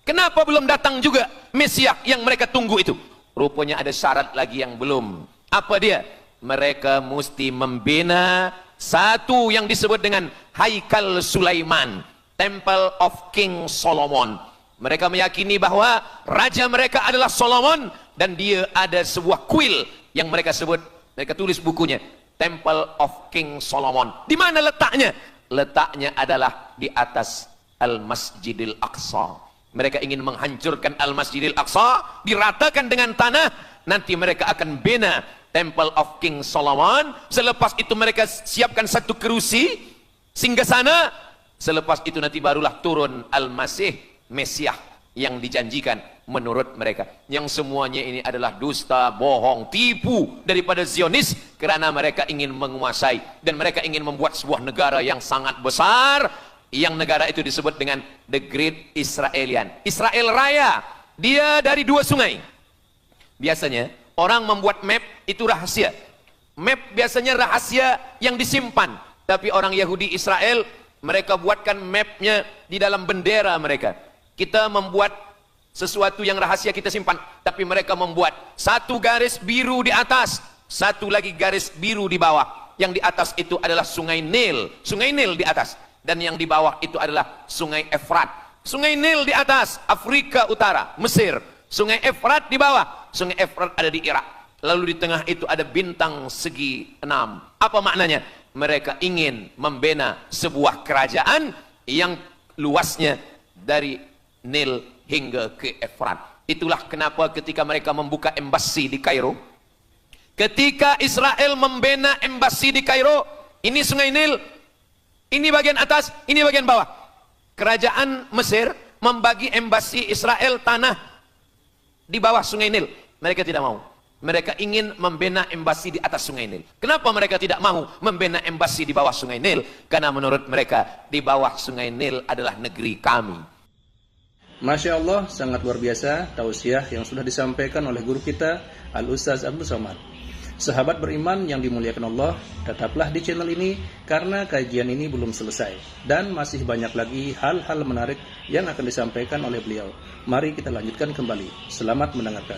Kenapa belum datang juga Mesiah yang mereka tunggu itu? Rupanya ada syarat lagi yang belum. Apa dia? Mereka mesti membina satu yang disebut dengan Haikal Sulaiman, Temple of King Solomon. Mereka meyakini bahwa raja mereka adalah Solomon, dan dia ada sebuah kuil yang mereka sebut, mereka tulis bukunya, Temple of King Solomon. Di mana letaknya? Letaknya adalah di atas Al-Masjidil Aqsa. Mereka ingin menghancurkan Al-Masjidil Aqsa, diratakan dengan tanah. Nanti mereka akan bina Temple of King Solomon. Selepas itu mereka siapkan satu kerusi singgasana. Selepas itu nanti barulah turun Al-Masih, Mesiah yang dijanjikan. menurut mereka. Yang semuanya ini adalah dusta, bohong, tipu daripada Zionis, kerana mereka ingin menguasai dan mereka ingin membuat sebuah negara yang sangat besar, yang negara itu disebut dengan The Great Israelian, Israel Raya. Dia dari 2 sungai. Biasanya orang membuat map itu rahasia. Map biasanya rahasia yang disimpan, tapi orang Yahudi Israel, mereka buatkan mapnya di dalam bendera mereka. Kita membuat sesuatu yang rahasia kita simpan, tapi mereka membuat satu garis biru di atas, satu lagi garis biru di bawah. Yang di atas itu adalah sungai Nil di atas, dan yang di bawah itu adalah sungai Efrat. Sungai Nil di atas, Afrika Utara, Mesir. Sungai Efrat di bawah, sungai Efrat ada di Irak. Lalu di tengah itu ada bintang segi 6. Apa maknanya? Mereka ingin membina sebuah kerajaan yang luasnya dari Nil hingga ke Efrat. Itulah kenapa ketika mereka membuka embasi di Kairo, ketika Israel membina embasi di Kairo, ini sungai Nil, ini bagian atas, ini bagian bawah. Kerajaan Mesir membagi embasi Israel tanah di bawah sungai Nil. Mereka tidak mau. Mereka ingin membina embasi di atas sungai Nil. Kenapa mereka tidak mau membina embasi di bawah sungai Nil? Karena menurut mereka di bawah sungai Nil adalah negeri kami. Masya Allah, sangat luar biasa tausiah yang sudah disampaikan oleh guru kita Al-Ustaz Abdul Somad. Sahabat beriman yang dimuliakan Allah, tetaplah di channel ini karena kajian ini belum selesai dan masih banyak lagi hal-hal menarik yang akan disampaikan oleh beliau. Mari kita lanjutkan kembali. Selamat mendengarkan.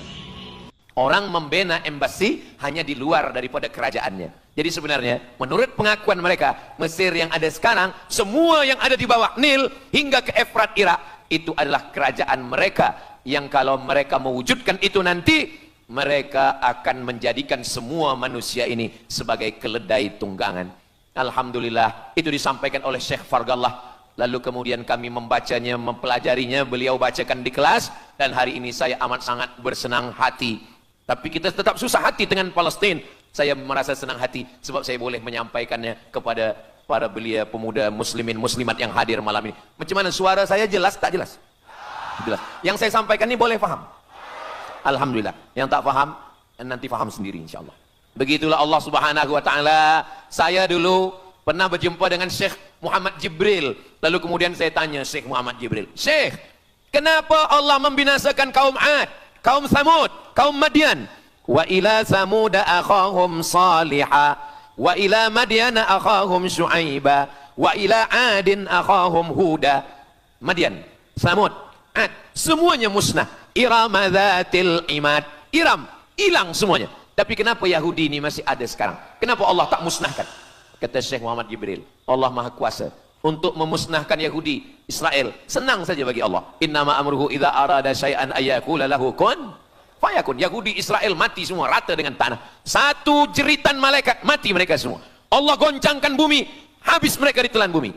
Orang membina embasi hanya di luar daripada kerajaannya. Jadi sebenarnya menurut pengakuan mereka, Mesir yang ada sekarang, semua yang ada di bawah Nil hingga ke Efrat Irak, itu adalah kerajaan mereka, yang kalau mereka mewujudkan itu nanti, mereka akan menjadikan semua manusia ini sebagai keledai tunggangan. Alhamdulillah, itu disampaikan oleh Syekh Fargallah. Lalu kemudian kami membacanya, mempelajarinya, beliau bacakan di kelas, dan hari ini saya amat sangat bersenang hati. Tapi kita tetap susah hati dengan Palestina. Saya merasa senang hati sebab saya boleh menyampaikannya kepada para belia pemuda muslimin muslimat yang hadir malam ini. Macam mana suara saya, jelas tak jelas? Jelas. Yang saya sampaikan ini boleh faham? Alhamdulillah. Yang tak faham nanti faham sendiri insyaallah. Begitulah Allah Subhanahu wa taala. Saya dulu pernah berjumpa dengan Syekh Muhammad Jibril. Lalu kemudian saya tanya Syekh Muhammad Jibril, "Syekh, kenapa Allah membinasakan kaum Ad, kaum Samud, kaum Madian? Wa ila Samud akhahum Salihah, wa ila Madyana akhahum Syuaiba, wa ila Adin akhahum Huda." Madian, Samud, Ad, semuanya musnah. Iram dzatil imad, Iram hilang semuanya. Tapi kenapa Yahudi ini masih ada sekarang? Kenapa Allah tak musnahkan? Kata Syekh Muhammad Jibril, Allah Maha Kuasa untuk memusnahkan Yahudi Israel. Senang saja bagi Allah. Innama amruhu idza arada syai'an ayyaqula lahu kun fayakun. Yahudi Israel mati semua rata dengan tanah. Satu jeritan malaikat mati mereka semua. Allah goncangkan bumi, habis mereka ditelan bumi.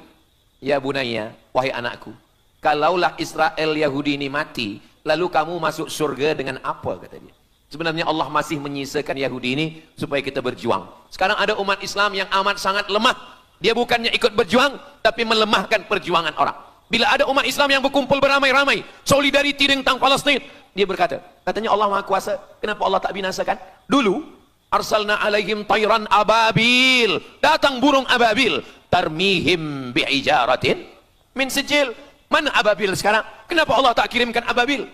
Ya bunayya, wahai anakku, kalaulah Israel Yahudi ini mati, lalu kamu masuk surga dengan apa, kata dia. Sebenarnya Allah masih menyisakan Yahudi ini supaya kita berjuang. Sekarang ada umat Islam yang amat sangat lemah. Dia bukannya ikut berjuang, tapi melemahkan perjuangan orang. Bila ada umat Islam yang berkumpul beramai-ramai, solidariti tentang Palestina, dia berkata, katanya Allah Maha Kuasa, kenapa Allah tak binasakan? Dulu, arsalna alaihim tayran ababil, datang burung ababil, tarmihim bi'ijaratin min sijil. Mana ababil sekarang? Kenapa Allah tak kirimkan ababil?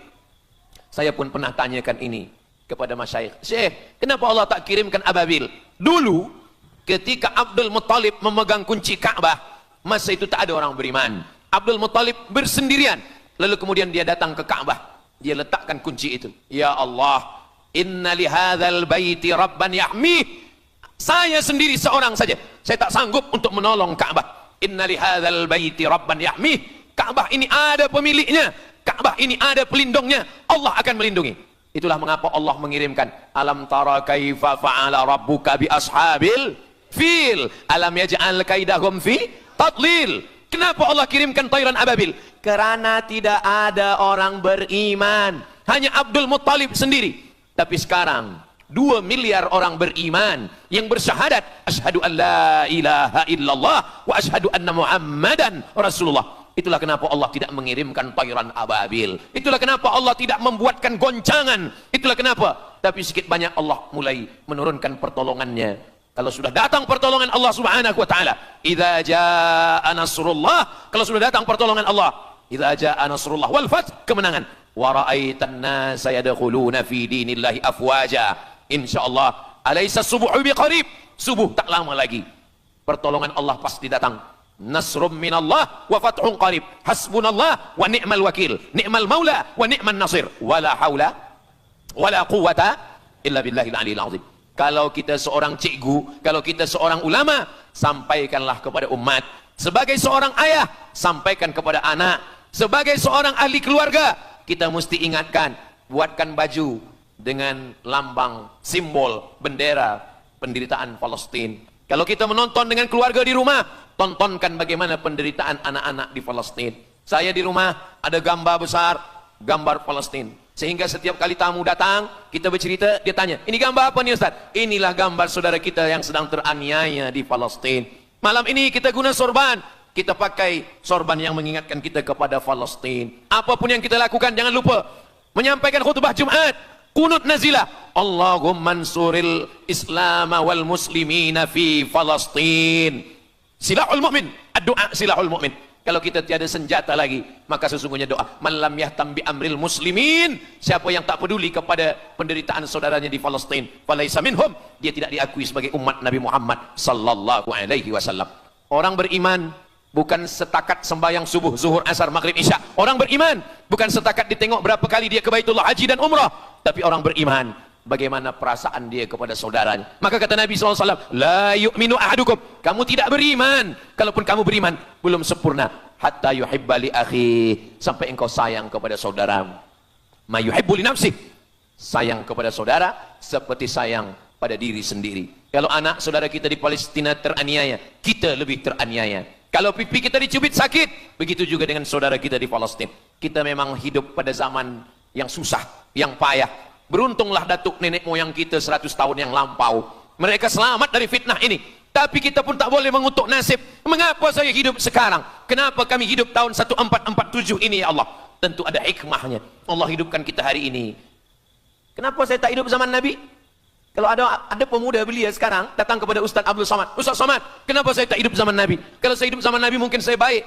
Saya pun pernah tanyakan ini kepada masyayikh, Syekh, kenapa Allah tak kirimkan ababil? Dulu ketika Abdul Muttalib memegang kunci Ka'bah, masa itu tak ada orang beriman. Abdul Muttalib bersendirian, lalu kemudian dia datang ke Ka'bah, dia letakkan kunci itu. Ya Allah, inna lihadzal baiti rabban yahmih. Saya sendiri seorang saja, saya tak sanggup untuk menolong Ka'bah. Inna lihadzal baiti rabban yahmih. Ka'bah ini ada pemiliknya, Ka'bah ini ada pelindungnya, Allah akan melindungi. Itulah mengapa Allah mengirimkan alam tara kaifa fa'ala rabbuka bi ashabil fil alam yaj'al kaidahum fi tadlil. Kenapa Allah kirimkan tayran ababil? Karena tidak ada orang beriman, hanya Abdul Muttalib sendiri. Tapi sekarang 2 miliar orang beriman yang bersyahadat asyhadu an la ilaha illallah wa asyhadu anna muhammadan rasulullah. Itulah kenapa Allah tidak mengirimkan tayran ababil. Itulah kenapa Allah tidak membuatkan goncangan. Itulah kenapa. Tapi sedikit banyak Allah mulai menurunkan pertolongannya. Kalau sudah datang pertolongan Allah Subhanahu wa taala, idza jaa nasrullah, kalau sudah datang pertolongan Allah, idza jaa nasrullah wal fath, kemenangan. Wa ra'aitan nasa yadkhuluna fi dinillahi afwaja. Insyaallah, alaysa subuhu biqarib. Subuh tak lama lagi. Pertolongan Allah pasti datang. Nasrum minallah wa fathun qarib. Hasbunallah wa ni'mal wakil. Ni'mal maula wa ni'man nasir. Wala haula wala quwata illa billahil aliyil azim. Kalau kita seorang cikgu, kalau kita seorang ulama, sampaikanlah kepada umat. Sebagai seorang ayah, sampaikan kepada anak. Sebagai seorang ahli keluarga, kita mesti ingatkan, buatkan baju dengan lambang, simbol, bendera penderitaan Palestina. Kalau kita menonton dengan keluarga di rumah, tontonkan bagaimana penderitaan anak-anak di Palestina. Saya di rumah ada gambar besar, gambar Palestina. Sehingga setiap kali tamu datang, kita bercerita, dia tanya, ini gambar apa nih Ustaz? Inilah gambar saudara kita yang sedang teraniaya di Palestina. Malam ini kita guna sorban. Kita pakai sorban yang mengingatkan kita kepada Palestina. Apapun yang kita lakukan, jangan lupa menyampaikan khutbah Jumat. Qunut nazilah. Allahumma ansuril Islam wal muslimina fi Palestina. Silahul mu'min. Ad-du'a silahul mu'min. Kalau kita tiada senjata lagi, maka sesungguhnya doa. Man lam yahtam bi amril muslimin. Siapa yang tak peduli kepada penderitaan saudaranya di Palestina, falaisa minhum. Dia tidak diakui sebagai umat Nabi Muhammad sallallahu alaihi wasallam. Orang beriman bukan setakat sembahyang subuh, zuhur, asar, maghrib, isya. Orang beriman bukan setakat ditengok berapa kali dia ke Baitullah haji dan umrah. Tapi orang beriman, bagaimana perasaan dia kepada saudaranya. Maka kata Nabi SAW, la yu'minu ahadukum, kamu tidak beriman, kalaupun kamu beriman, belum sempurna, hatta yuhibba li akhi, sampai engkau sayang kepada saudaramu. Ma yuhibbu li nafsih, sayang kepada saudara seperti sayang pada diri sendiri. Kalau anak saudara kita di Palestina teraniaya, kita lebih teraniaya. Kalau pipi kita dicubit sakit, begitu juga dengan saudara kita di Palestina. Kita memang hidup pada zaman yang susah, yang payah. Beruntunglah datuk nenek moyang kita 100 tahun yang lampau. Mereka selamat dari fitnah ini. Tapi kita pun tak boleh mengutuk nasib. Mengapa saya hidup sekarang? Kenapa kami hidup tahun 1447 ini ya Allah? Tentu ada hikmahnya. Allah hidupkan kita hari ini. Kenapa saya tak hidup zaman Nabi? Kalau ada pemuda belia sekarang datang kepada Ustaz Abdul Somad. Ustaz Somad, kenapa saya tak hidup zaman Nabi? Kalau saya hidup zaman Nabi mungkin saya baik.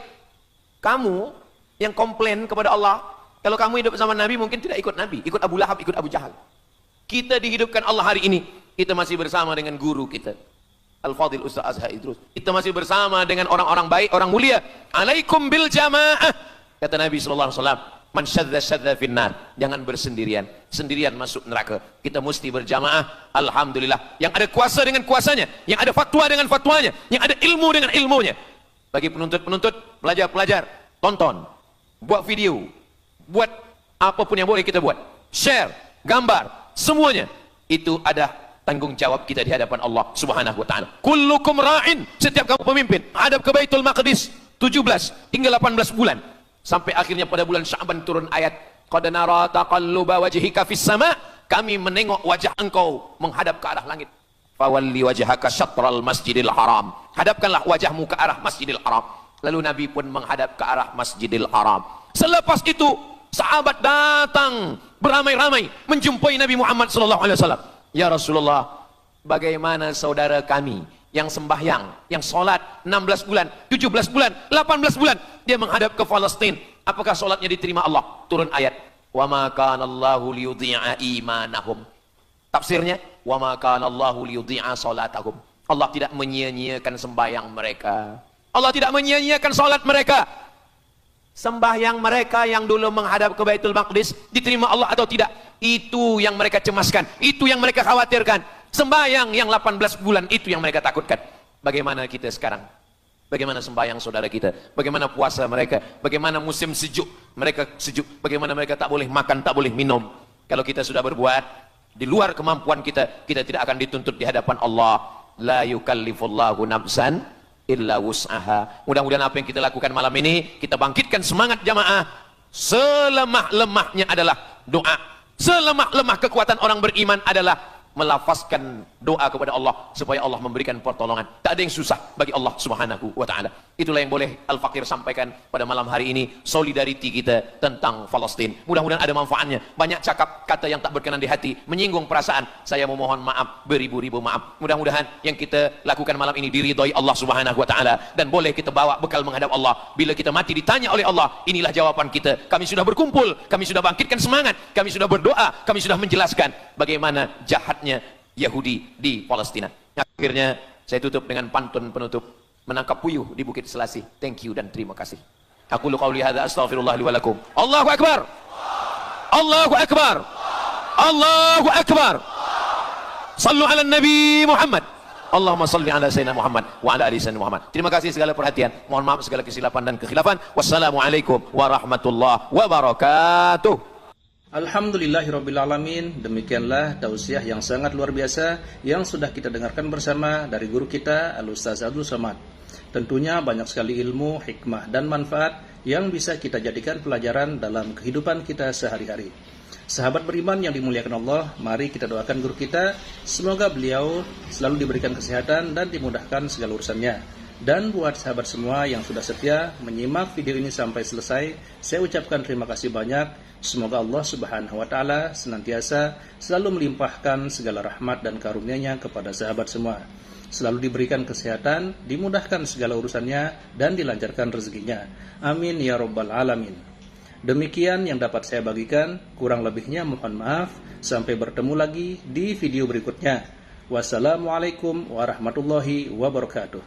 Kamu yang komplain kepada Allah, kalau kamu hidup zaman Nabi mungkin tidak ikut Nabi, ikut Abu Lahab, ikut Abu Jahal. Kita dihidupkan Allah hari ini. Kita masih bersama dengan guru kita, Al-Fadhil Ustaz Azhar Idrus. Kita masih bersama dengan orang-orang baik, orang mulia. Alaikum bil jamaah. Kata Nabi SAW, man syadza finnar, jangan bersendirian. Sendirian masuk neraka. Kita mesti berjamaah. Alhamdulillah. Yang ada kuasa dengan kuasanya, yang ada fatwa dengan fatwanya, yang ada ilmu dengan ilmunya. Bagi penuntut-penuntut, pelajar-pelajar, tonton, buat video, buat apapun yang boleh kita buat, share, gambar, semuanya itu ada tanggung jawab kita di hadapan Allah Subhanahu wa taala. Kullukum ra'in, setiap kamu pemimpin, hadap ke Baitul Maqdis 17 hingga 18 bulan. Sampai akhirnya pada bulan Sya'ban turun ayat, qad nara taqalluba wajhika fis sama', kami menengok wajah engkau menghadap ke arah langit. Fawalli wajhaka syatral masjidil haram, hadapkanlah wajahmu ke arah Masjidil Haram. Lalu Nabi pun menghadap ke arah Masjidil Haram. Selepas itu sahabat datang beramai-ramai menjumpai Nabi Muhammad SAW. Ya Rasulullah, bagaimana saudara kami yang sembahyang, yang solat 16 bulan, 17 bulan, 18 bulan, dia menghadap ke Palestina. Apakah solatnya diterima Allah? Turun ayat, wa ma kana Allahu liyudhi'a imanahum. Tafsirnya, wa ma kana Allahu liyudhi'a salatahum. Allah tidak menyia-nyiakan sembahyang mereka. Allah tidak menyia-nyiakan solat mereka. Sembahyang mereka yang dulu menghadap ke Baitul Maqdis diterima Allah atau tidak? Itu yang mereka cemaskan, itu yang mereka khawatirkan. Sembahyang yang 18 bulan itu yang mereka takutkan. Bagaimana kita sekarang? Bagaimana sembahyang saudara kita? Bagaimana puasa mereka? Bagaimana musim sejuk? Mereka sejuk. Bagaimana mereka tak boleh makan, tak boleh minum? Kalau kita sudah berbuat di luar kemampuan kita, kita tidak akan dituntut di hadapan Allah. La yukallifullahu nafsan illa wus'aha. Mudah-mudahan apa yang kita lakukan malam ini, kita bangkitkan semangat jamaah. Selemah-lemahnya adalah doa. Selemah-lemah kekuatan orang beriman adalah melafazkan doa kepada Allah supaya Allah memberikan pertolongan. Tak ada yang susah bagi Allah Subhanahu wa taala. Itulah yang boleh Al-Fakir sampaikan pada malam hari ini, solidariti kita tentang Palestina. Mudah-mudahan ada manfaatnya. Banyak cakap kata yang tak berkenan di hati, menyinggung perasaan. Saya memohon maaf, beribu-ribu maaf. Mudah-mudahan yang kita lakukan malam ini diridhoi Allah Subhanahu wa taala dan boleh kita bawa bekal menghadap Allah. Bila kita mati ditanya oleh Allah, inilah jawaban kita. Kami sudah berkumpul, kami sudah bangkitkan semangat, kami sudah berdoa, kami sudah menjelaskan bagaimana jahatnya Yahudi di Palestina. Akhirnya saya tutup dengan pantun penutup. Menangkap puyuh di Bukit Selasi. Thank you dan terima kasih. Aku lu qauli hadza astaghfirullah li wa lakum. Allahu akbar. Allahu akbar. Allahu akbar. Sallu ala Nabi Muhammad. Allahumma salli ala Sayyidina Muhammad wa ala ali Sayyidina Muhammad. Terima kasih segala perhatian. Mohon maaf segala kesilapan dan kekhilafan. Wassalamualaikum warahmatullahi wabarakatuh. Alhamdulillahirrabbilalamin. Demikianlah tausiah yang sangat luar biasa yang sudah kita dengarkan bersama dari guru kita Al-Ustaz Abdul Somad. Tentunya banyak sekali ilmu, hikmah, dan manfaat yang bisa kita jadikan pelajaran dalam kehidupan kita sehari-hari. Sahabat beriman yang dimuliakan Allah, mari kita doakan guru kita, semoga beliau selalu diberikan kesehatan dan dimudahkan segala urusannya. Dan buat sahabat semua yang sudah setia menyimak video ini sampai selesai, saya ucapkan terima kasih banyak. Semoga Allah Subhanahu wa taala senantiasa selalu melimpahkan segala rahmat dan karunia-Nya kepada sahabat semua. Selalu diberikan kesehatan, dimudahkan segala urusannya, dan dilancarkan rezekinya. Amin ya rabbal alamin. Demikian yang dapat saya bagikan, kurang lebihnya mohon maaf. Sampai bertemu lagi di video berikutnya. Wassalamualaikum warahmatullahi wabarakatuh.